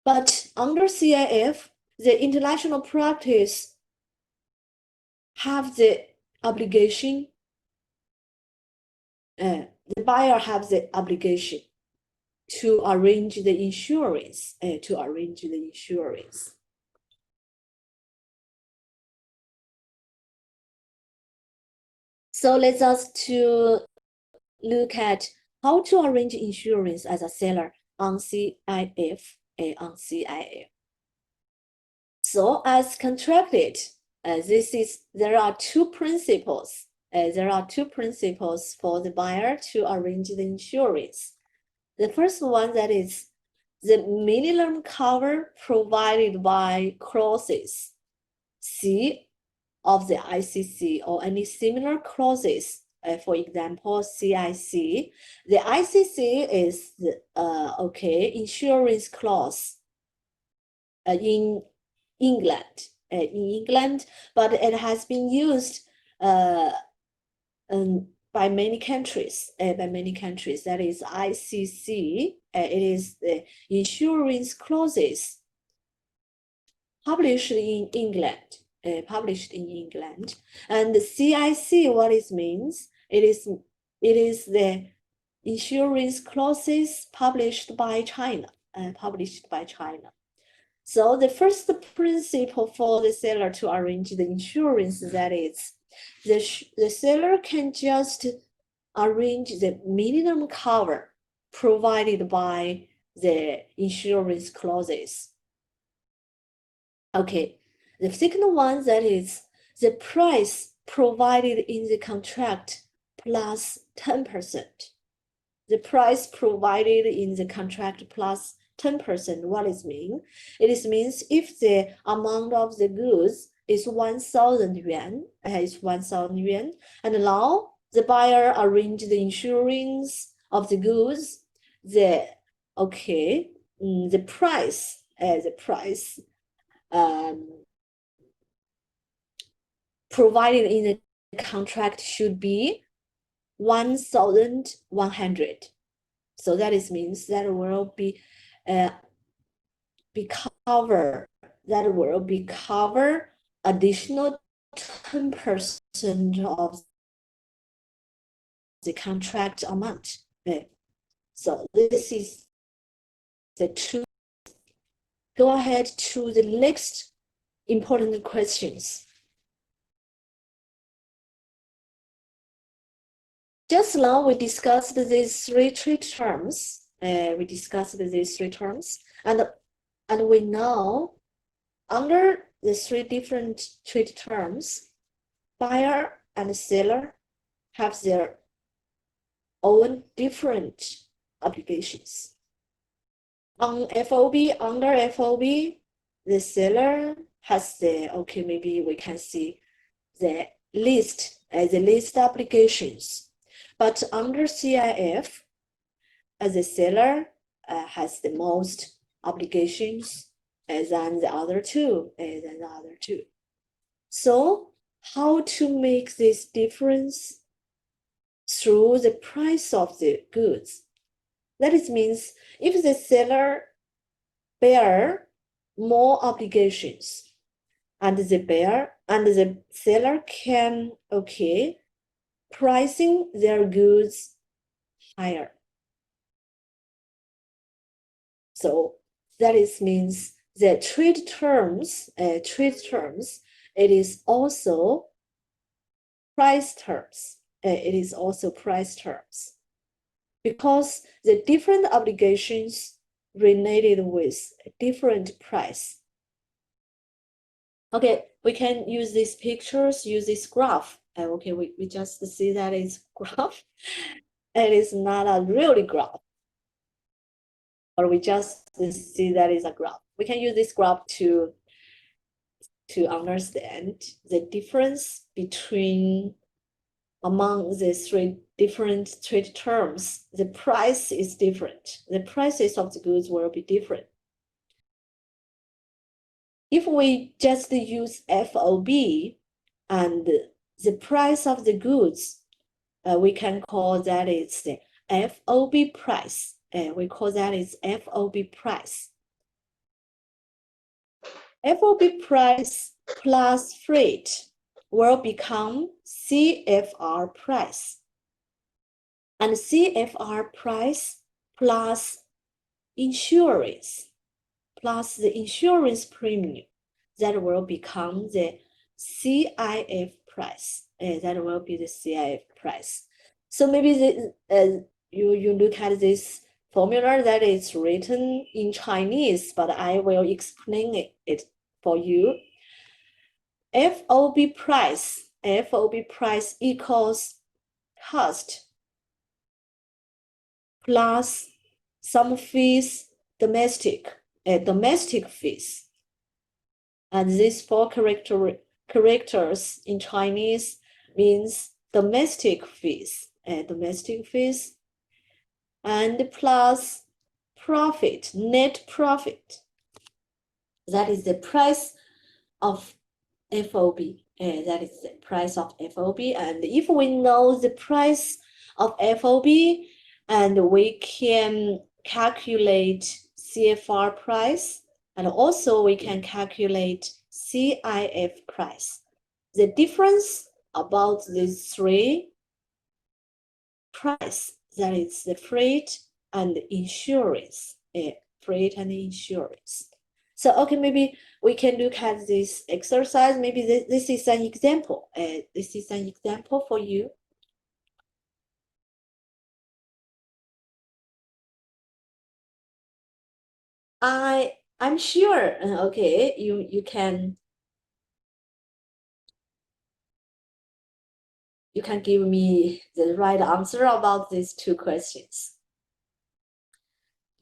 C: But under CIF, the international practice have the obligation, the buyer has the obligation to arrange the insurance, So let's us to look at how to arrange insurance as a seller on CIF. So as contracted, there are 2 principles. There are 2 principles for the buyer to arrange the insurance. The first one, that is the minimum cover provided by clauses C of the ICC or any similar clauses. For example, CIC. The ICC is the insurance clause in England. But it has been used by many countries. That is ICC. It is the insurance clauses published in England. And the CIC, what it means? It is the insurance clauses published by China. So the first principle for the seller to arrange the insurance, that is, the seller can just arrange the minimum cover provided by the insurance clauses. Okay, the second one, that is the price provided in the contract plus 10%. The price provided in the contract plus 10%, what it mean? It means if the amount of the goods is 1,000 yuan, and now the buyer arranged the insurance of the goods, the price provided in the contract should be 1,100. So that is means that will be cover additional 10% of the contract amount. So this is the two. Go ahead to the next important questions. Just now we discussed these three trade terms. And we know under the three different trade terms, buyer and seller have their own different obligations. Under FOB, the seller has maybe we can see the list obligations. But under CIF, the seller has the most obligations than the other two. So how to make this difference? Through the price of the goods. That means if the seller bear more obligations, and the seller can pricing their goods higher. So that means the trade terms, it is also price terms. Because the different obligations related with a different price. Okay, we can use these pictures, use this graph. We just see that it's graph. It is not a really graph. Or we just see that is a graph. We can use this graph to understand the difference among the three different trade terms. The price is different. The prices of the goods will be different. If we just use FOB and the price of the goods, we can call that it's the FOB price. We call that is FOB price. FOB price plus freight will become CFR price. And CFR price plus insurance, plus the insurance premium, that will become the CIF price. That will be the CIF price. So maybe you look at this formula that is written in Chinese, but I will explain it for you. FOB price equals cost plus some fees, domestic fees. And these four characters in Chinese means domestic fees, and plus profit, net profit. That is the price of FOB. That is the price of FOB. And if we know the price of FOB, and we can calculate CFR price, and also we can calculate CIF price. The difference about these three price, that is the freight and insurance. So okay, maybe we can look at this exercise. Maybe this is an example. This is an example for you. I'm sure. Okay, you can give me the right answer about these two questions.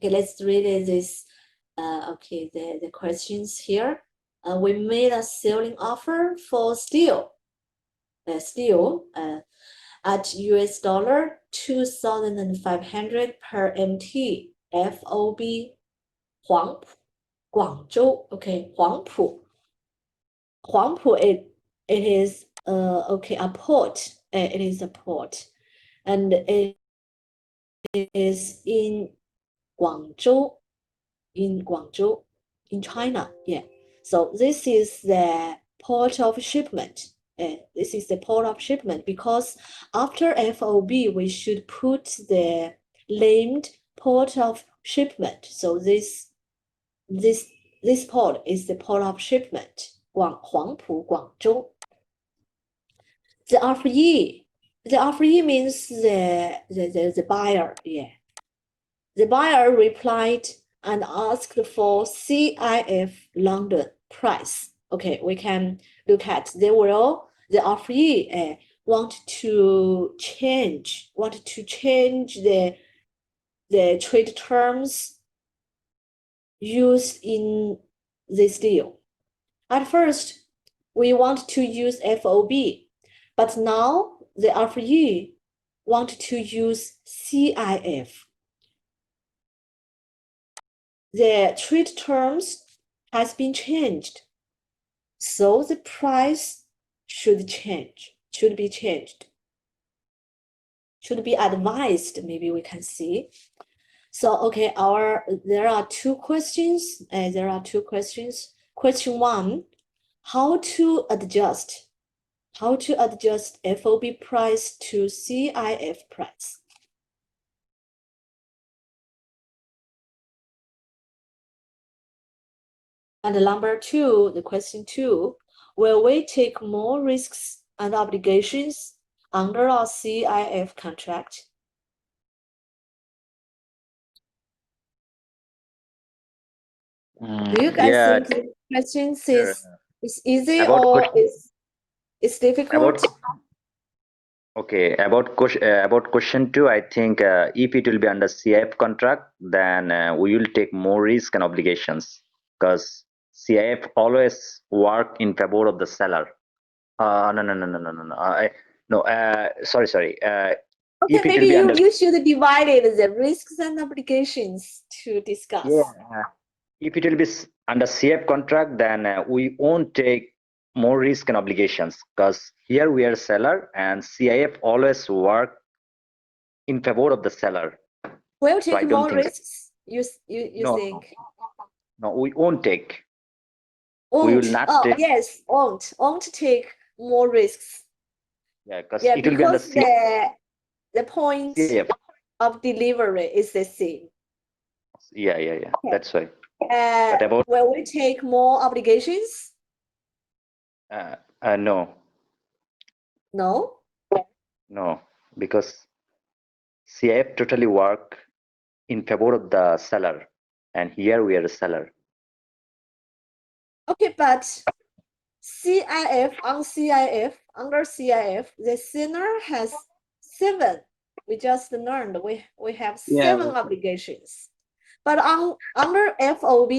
C: Okay, let's read this. Okay, the questions here. We made a selling offer for steel. Steel at US dollar 2,500 per MT FOB 黄埔 Guangzhou. Okay, 黄埔 it is okay, a port. It is a port, and it is in Guangzhou, in China. Yeah. So this is the port of shipment. This is the port of shipment because after FOB we should put the named port of shipment. So this port is the port of shipment. 黄埔 Guangzhou. The offeree means the buyer. Yeah. The buyer replied and asked for CIF London price. Okay, we can look at the offeree want to change the trade terms used in this deal. At first, we want to use FOB, but now the offeree want to use CIF. The trade terms has been changed, so the price should be changed, should be advised, maybe we can see. So, okay, there are two questions. Question one, how to adjust FOB price to CIF price. And number two, the question two, will we take more risks and obligations under our CIF contract? Do you guys
H: Yeah,
C: think the questions
H: sure.
C: is easy
H: About
C: or
H: question,
C: is difficult?
H: about question two, I think if it will be under CIF contract, then we will take more risk and obligations because CIF always work in favor of the seller. No. Sorry.
C: Okay,
H: If it
C: maybe
H: will be under
C: you should divide it the risks and obligations to discuss.
H: yeah, if it will be under CIF contract, then we won't take more risk and obligations because here we are seller and CIF always work in favor of the seller.
C: Will
H: So I
C: take
H: don't
C: more
H: think
C: risks. You
H: no,
C: think?
H: no, we won't take.
C: Won't.
H: We will not
C: Oh
H: take.
C: yes, won't take more risks.
H: Yeah, because
C: Yeah,
H: it will be under
C: because
H: CIF.
C: the point of delivery is the same.
H: Yeah. That's why.
C: Uh,
H: But about
C: will we take more obligations?
H: no,
C: No.
H: because CIF totally work in favor of the seller, and here we are a seller.
C: Okay, but under CIF, the seller has 7. We just learned we have 7 obligations. But under FOB,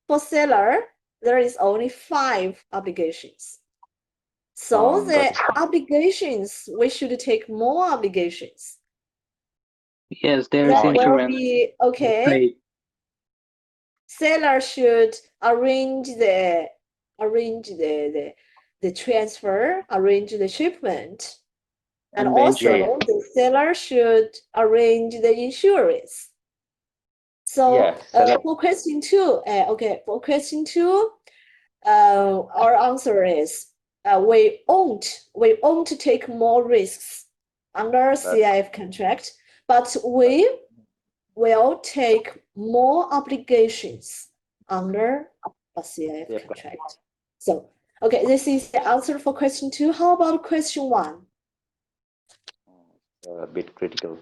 C: for seller, there is only 5 obligations. So the obligations, we should take more obligations.
A: Yes, there is
C: That will
A: insurance.
C: be okay.
A: Right.
C: Seller should arrange the transfer, arrange the shipment, and
A: And the
C: also
A: insurance.
C: the seller should arrange the insurance. So for question two, for question two, our answer is we won't take more risks under CIF contract, but we will take more obligations under a CIF contract. So, okay, this is the answer for question two. How about question one?
H: A bit critical.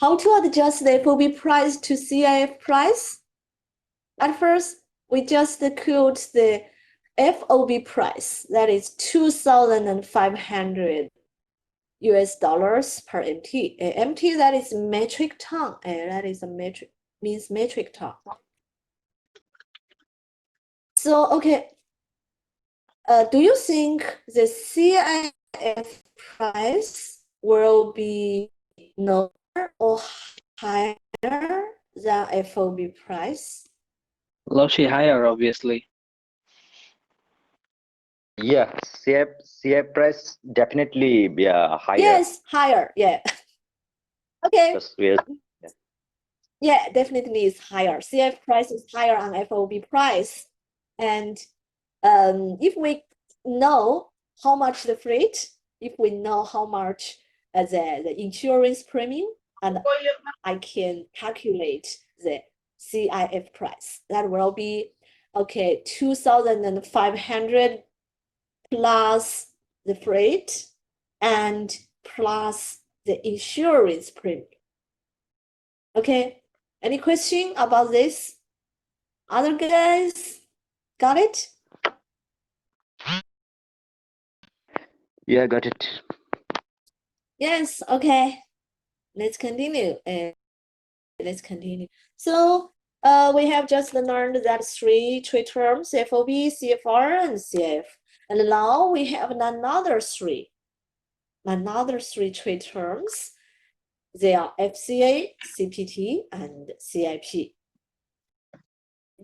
C: How to adjust the FOB price to CIF price? At first, we just quote the FOB price, that is 2,500 US dollars per MT. MT, that is metric ton. That is a metric, means metric ton. So, okay, do you think the CIF price will be lower or higher than FOB price?
A: Loshi higher, obviously.
H: Yeah, CF price definitely be higher.
C: Yes, higher. Yeah. Okay.
H: Because we are,
C: Yeah, definitely is higher. CF price is higher on FOB price. And if we know how much the freight, if we know how much the insurance premium, and I can calculate the CIF price. That will be, okay, 2,500 plus the freight and plus the insurance premium. Okay, any question about this? Other guys got it?
H: yeah, got it.
C: Yes, okay. Let's continue. Let's continue. So we have just learned that three trade terms, FOB, CFR, and CF. And now we have another three trade terms. They are FCA, CPT, and CIP.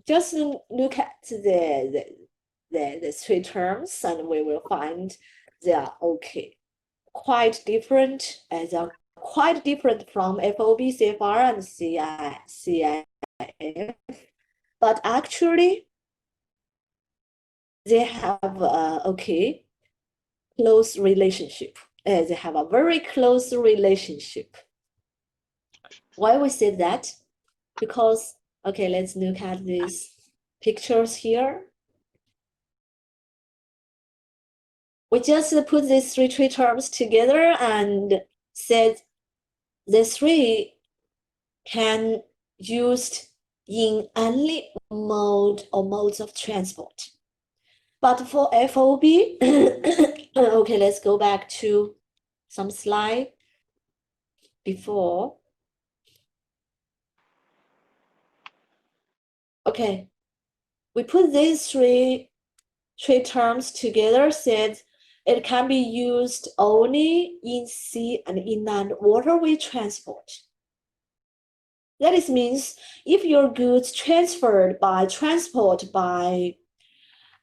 C: Just look at the three terms, and we will find they are okay. Quite different, as are quite different from FOB, CFR, and CIF. But actually, they have okay close relationship. They have a very close relationship. Why we say that? Because, okay, let's look at these pictures here. We just put these three trade terms together and said the three can used in any mode or modes of transport. But for FOB, okay, let's go back to some slide before. Okay, we put these three terms together, said it can be used only in sea and inland waterway transport. That is means if your goods transferred by transport by,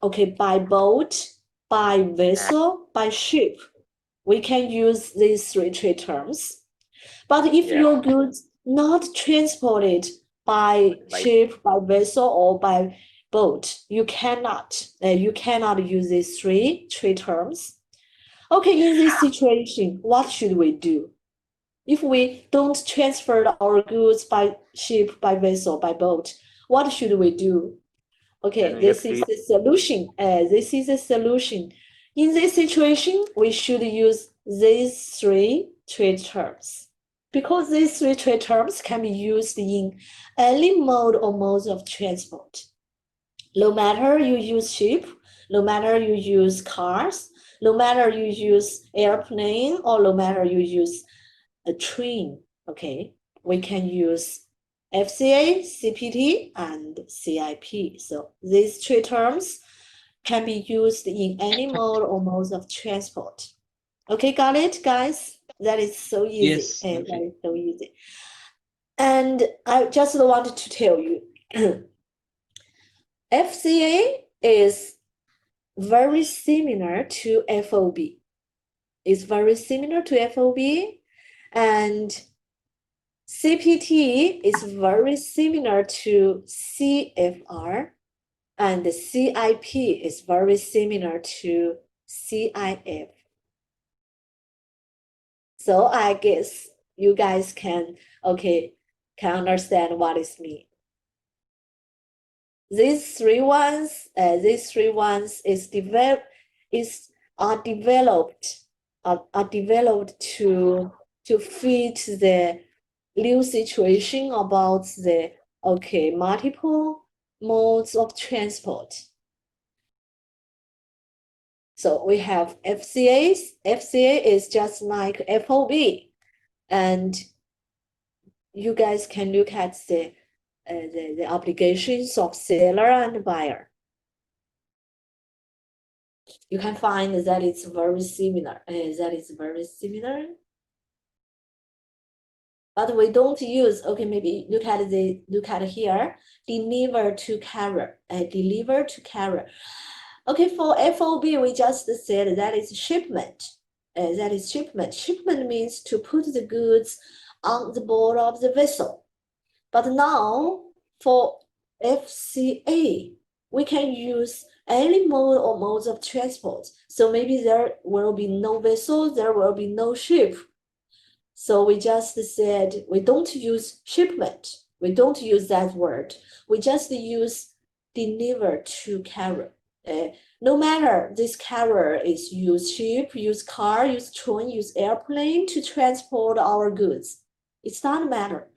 C: okay, by boat, by vessel, by ship, we can use these three trade terms. But if your goods not transported by ship, by vessel, or by boat, you cannot use these three trade terms. Okay, in this situation, what should we do? If we don't transfer our goods by ship, by vessel, by boat, what should we do? Okay, this is the solution. This is the solution. In this situation, we should use these three trade terms. Because these three trade terms can be used in any mode or modes of transport. No matter you use ship, no matter you use cars, no matter you use airplane, or no matter you use a train, okay, we can use FCA, CPT, and CIP. So these three terms can be used in any mode or modes of transport. Okay, got it, guys? That is so easy.
A: Yes,
C: That
A: okay.
C: is so easy. And I just wanted to tell you, FCA is very similar to FOB. It's very similar to FOB, and CPT is very similar to CFR, and the CIP is very similar to CIF. So I guess you guys can understand what is mean. These three ones are developed to fit the new situation about the multiple modes of transport. So we have FCAs. FCA is just like FOB, and you guys can look at the obligations of seller and buyer. You can find that it's very similar. But we don't use, okay, maybe look at here, deliver to carrier, deliver to carrier. Okay, for FOB, we just said that is shipment. That is shipment. Shipment means to put the goods on the board of the vessel. But now for FCA, we can use any mode or modes of transport. So maybe there will be no vessel, there will be no ship. So we just said we don't use shipment. We don't use that word. We just use deliver to carrier. No matter this carrier is use ship, use car, use train, use airplane to transport our goods. It doesn't matter.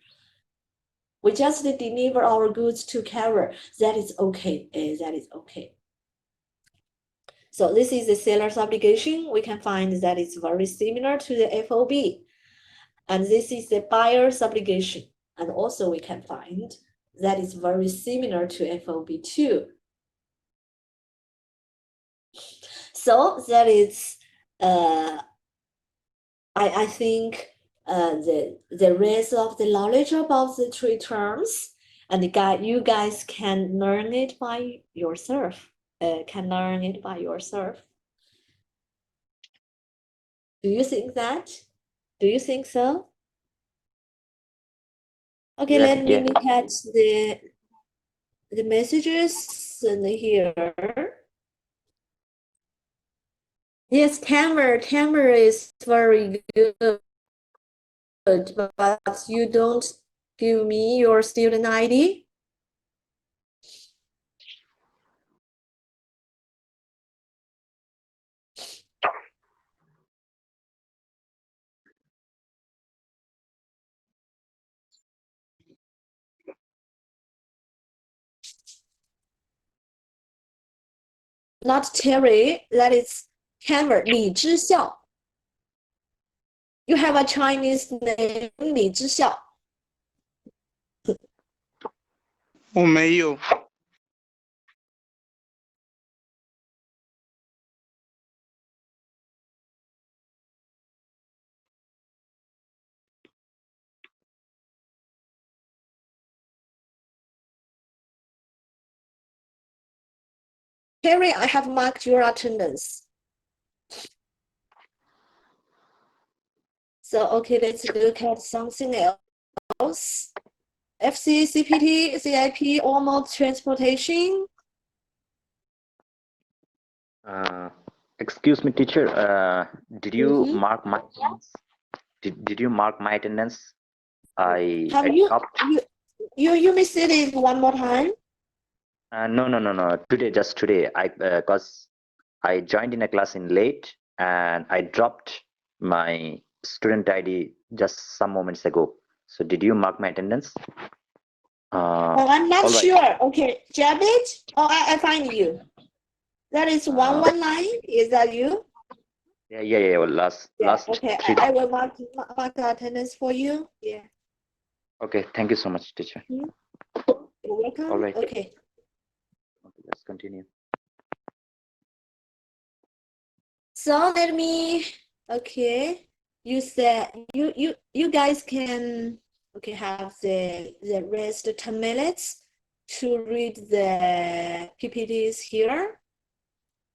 C: We just deliver our goods to carrier. That is okay. That is okay. So this is the seller's obligation. We can find that it's very similar to the FOB. And this is the buyer's obligation. And also we can find that is very similar to FOB too. So that is, I think the rest of the knowledge about the three terms, and you guys can learn it by yourself. Do you think that? Do you think so? Okay, let me look at the messages in here. Yes, Tamer is very good, but you don't give me your student ID. Not Terry, that is Tamer, Li Zhixiao. You have a Chinese name, Li Zhixiao.
I: 我没有。
C: Terry, I have marked your attendance. So, okay, let's look at something else. FC, CPT, CIP, all mode transportation.
H: Excuse me, teacher. Did you mark my attendance? Did you mark my attendance?
C: Have you missed it one more time?
H: No. Just today. Cause I joined in a class in late and I dropped my student ID just some moments ago. So did you mark my attendance?
C: Oh, I'm not sure. Okay, Javid. Oh, I find you. That is 119. Is that you?
H: Yeah. Well, last.
C: Okay, I will mark the attendance for you. Yeah.
H: Okay, thank you so much, teacher.
C: You're welcome.
H: All right.
C: Okay.
H: Let's continue.
C: So let me. Okay. You said you guys can have the rest 10 minutes to read the PPTs here.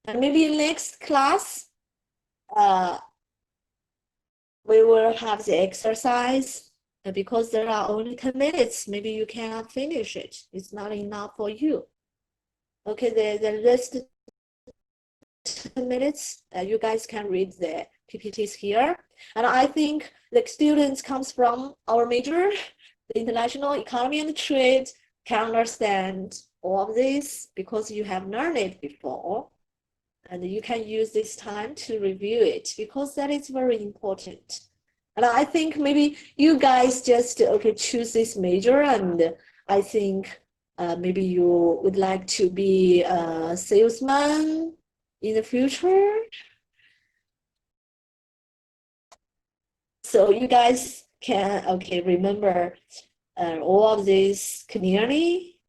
C: And maybe next class, we will have the exercise because there are only 10 minutes. Maybe you cannot finish it. It's not enough for you. Okay, the rest 10 minutes, you guys can read the PPTs here. And I think the students comes from our major, the international economy and trade, can understand all of this because you have learned it before. And you can use this time to review it because that is very important. And I think maybe you guys just choose this major, and I think maybe you would like to be a salesman in the future. So you guys can, remember all of this clearly,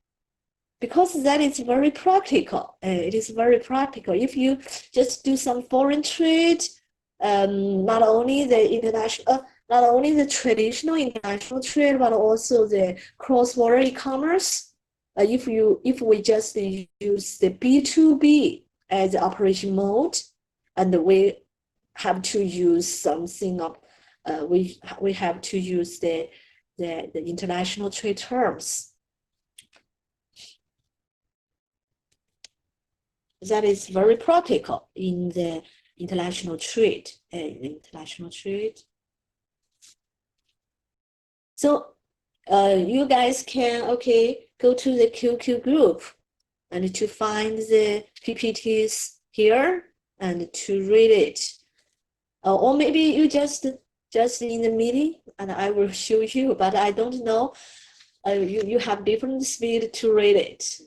C: because that is very practical. It is very practical. If you just do some foreign trade, not only the traditional international trade, but also the cross-border e-commerce. If we just use the B2B as the operation mode, and we have to use something of we have to use the international trade terms. That is very practical in the international trade. So you guys can go to the QQ group and to find the PPTs here and to read it. Or maybe you just in the meeting and I will show you, but I don't know. You have different speed to read it.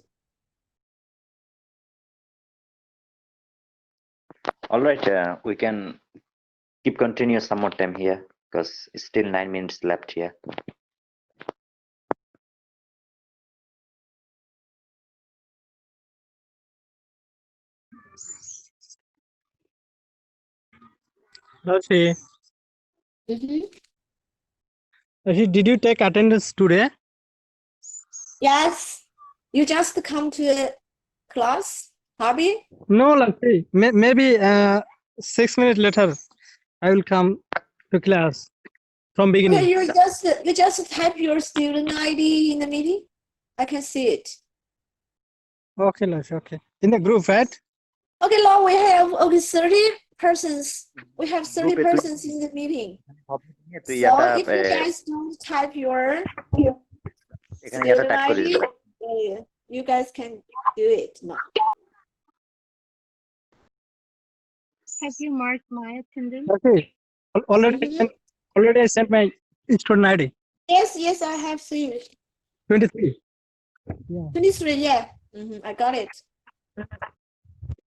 H: All right, we can continue some more time here because it's still 9 minutes left here.
E: Lashi,
C: Mm-hmm.
E: did you take attendance today?
C: Yes, you just come to the class, Harvey?
E: No, Lashi. Maybe 6 minutes later, I will come to class from
C: Okay,
E: beginning.
C: you just type your student ID in the meeting. I can see it.
E: Okay, Lashi. Okay. In the group, right?
C: Okay, now we have 30 persons. We have 30
H: Group itu
C: persons in the meeting.
H: itu ya
C: So
H: ta
C: if you guys don't type your
H: এখানে ইয়াটা
C: student
H: type করে
C: ID,
H: দিল
C: you guys can do it now.
G: Have you marked my attendance?
E: Okay. Already I sent my student ID.
C: Yes, I have seen it.
E: 23. Yeah.
C: 23, yeah. I got it.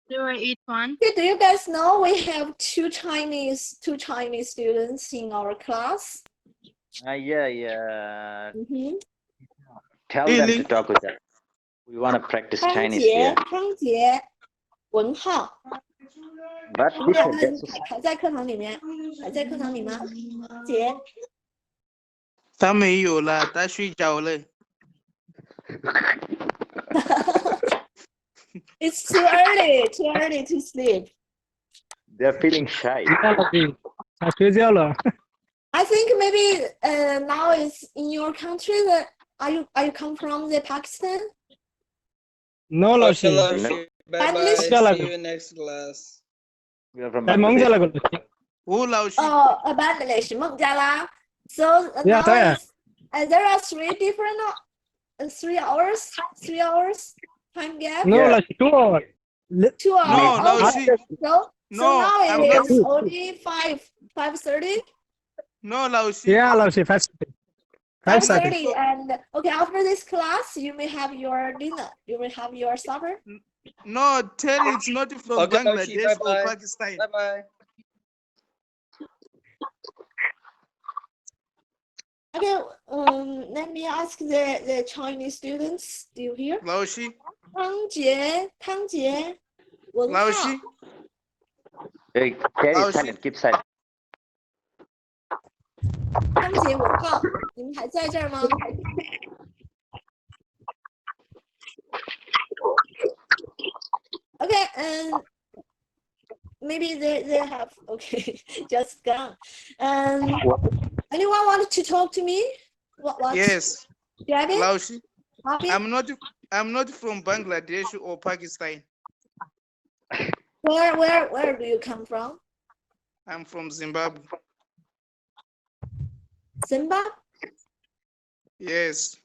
G: 081.
C: Okay, do you guys know we have two Chinese students in our class?
H: yeah.
C: Mm-hmm.
H: Tell them to
I: Really?
H: talk with us. We want to practice Chinese here.
C: 康杰、文浩，
H: But
C: 你们两个
H: that's
C: 还在课堂里面？还在课堂里吗？姐，
I: 他没有了，他睡着了。
C: It's too early to sleep.
H: they're feeling shy.
C: I think maybe now it's in your country that are you come from the Pakistan?
E: No,
J: Okay,
E: Lashi.
J: Lashi. Bye bye.
C: Bangladesh?
J: See you next class.
H: We are from
E: I'm
H: Bangladesh.
I: Who Laoshi?
C: Oh, Bangladesh, 孟加拉. So
E: Yeah,
C: now
E: yeah.
C: it's there are 3 different 3 hours time gap.
E: No,
H: Yeah.
E: Lashi. 2 hours.
C: 2 hours.
I: No,
C: Okay.
I: Laoshi.
C: So
I: No,
C: now
I: I'm
C: it
I: not.
C: is only 5:30.
I: No, Laoshi.
E: Yeah, Lashi. 5:30.
C: 5:30, and okay, after this class, you may have your dinner. You may have your supper.
I: No, tell it's not from
J: Okay, Laoshi.
I: Bangladesh
J: Bye
I: or
J: bye.
I: Pakistan.
J: Bye bye.
C: Okay, let me ask the Chinese students. Do you hear?
I: Laoshi.
C: 汤杰，文浩。
I: Laoshi.
H: Hey, carry
I: Oh,
H: silent, keep silent.
C: 汤杰、文浩，你们还在这儿吗？ Okay, and maybe they have just gone. Anyone want to talk to me? What?
I: Yes.
C: Gavin?
I: Laoshi.
C: Bobby?
I: I'm not from Bangladesh or Pakistan.
C: Where do you come from?
I: I'm from Zimbabwe.
C: Zimbabwe?
I: Yes.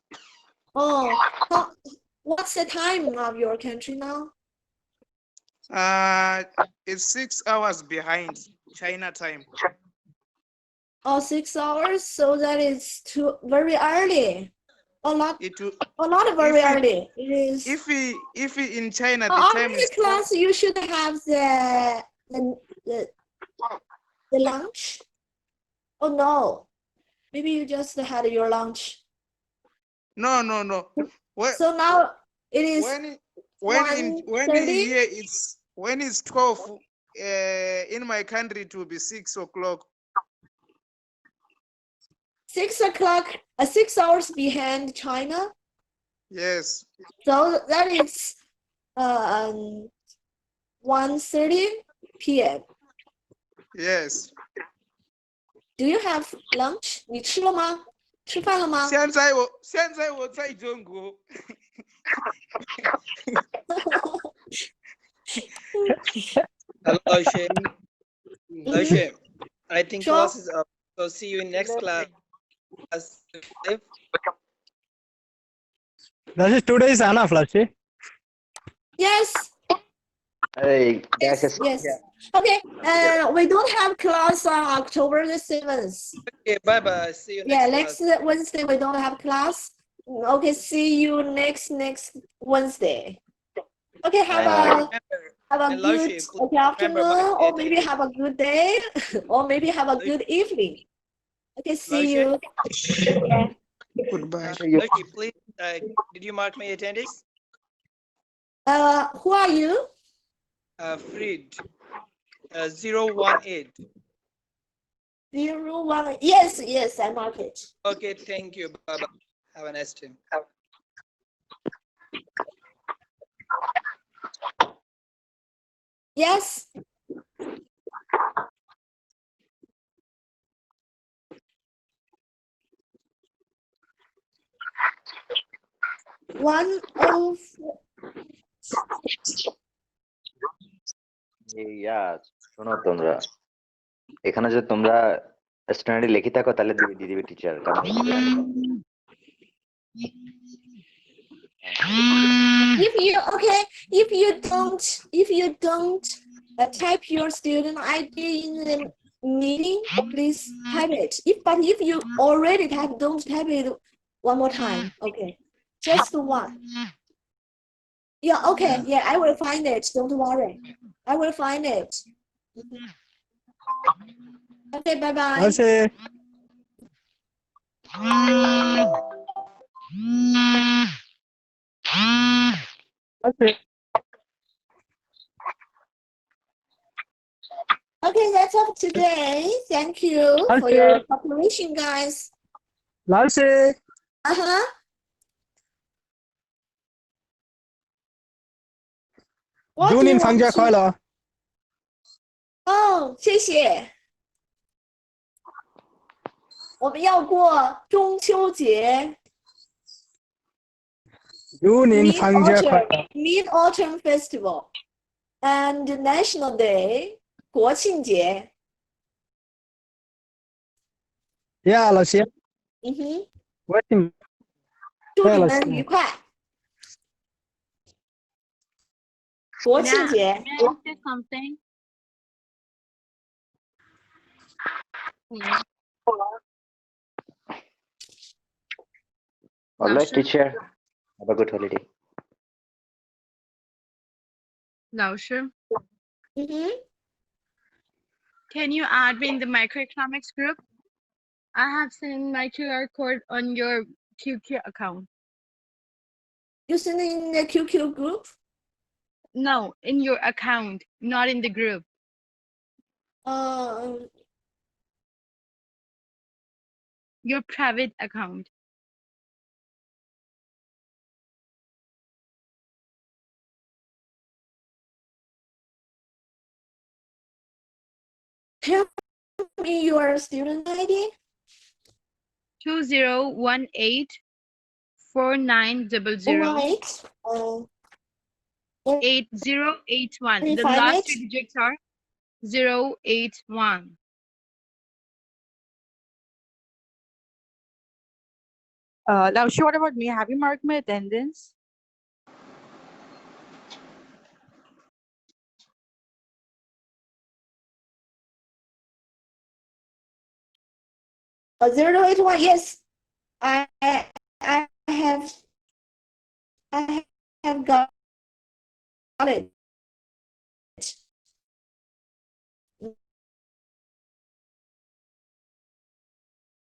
C: Oh, what's the time of your country now?
I: It's 6 hours behind China time.
C: Oh, 6 hours. So that is very early. Oh, not
I: It will,
C: very
I: if it,
C: early. It is.
I: if it in China the
C: After
I: time
C: the
I: is
C: class, you should have the lunch. Oh no, maybe you just had your lunch.
I: no. When
C: So now it is
I: when
C: 1:30.
I: here it's 12. In my country it will be 6 o'clock.
C: 6 o'clock, 6 hours behind China.
I: Yes.
C: So that is 1:30 p.m.
I: Yes.
C: Do you have lunch? 你吃了吗？吃饭了吗？
I: 现在我在中国。
J: Hello, Shane. Hello, Shane. I think
C: Sure.
J: class is up. So see you in next class.
E: That is 2 days enough, Lakshi.
C: Yes.
H: Hey, guys,
C: Yes. Yes. Okay. We don't have class on October the 7th.
J: Okay, bye bye. See you
C: Yeah,
J: next
C: next Wednesday we don't have class. Okay, see you next Wednesday. Okay, have
J: class.
C: a
J: And
C: good
J: Laushi,
C: okay,
J: remember
C: afternoon,
J: my
C: or maybe have a good day, or maybe have a good evening. Okay, see you. Yeah.
I: Goodbye.
J: Laushi, please, did you mark my attendance?
C: Who are you?
J: Fred, 018.
C: 01. Yes, I mark it.
J: Okay, thank you. Bye bye. Have a nice day.
C: Yes. One of
H: ইয়া শোনো তোমরা এখানে যদি তোমরা স্ট্যান্ডার্ডে লিখে থাকো তাহলে দিয়ে দিবে টিচার কারণ
C: if you don't type your student ID in the meeting, please type it. But if you already type, don't type it one more time. Okay, just one. Yeah. Okay. Yeah, I will find it. Don't worry. I will find it. Okay. Bye bye.
E: Lakshi. Okay.
C: Okay, that's all today. Thank you for your cooperation, guys.
E: Lakshi.
C: Uh-huh.
E: 祝您放假快乐。
C: 哦，谢谢。我们要过中秋节。
E: 祝您放假快乐。
C: Mid-Autumn Festival and National Day 国庆节。
E: Yeah, 老师。
C: 嗯哼。
E: 我听。
C: 祝你们愉快。国庆节。
G: May I ask you something? Yeah.
H: All right, teacher. Have a good holiday.
G: Lauscher,
C: Mm-hmm.
G: can you add me in the microeconomics group? I have sent my QR code on your QQ account.
C: You send in the QQ group?
G: No, in your account, not in the group. Your private account.
C: Tell me your student ID.
G: 20184900. 8081. The last two digits are 081.
K: Lauscher, what about me? Have you marked my attendance?
C: Oh, 081, yes. I I have got it.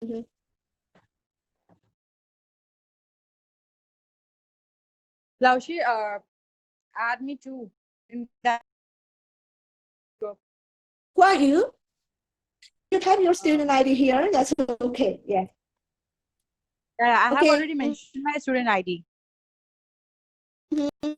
C: Mhm.
K: Laushi, add me too in that group.
C: Who are you? You type your student ID here. That's okay. Yeah.
K: I have
C: Okay.
K: already mentioned my student ID.
C: Mhm.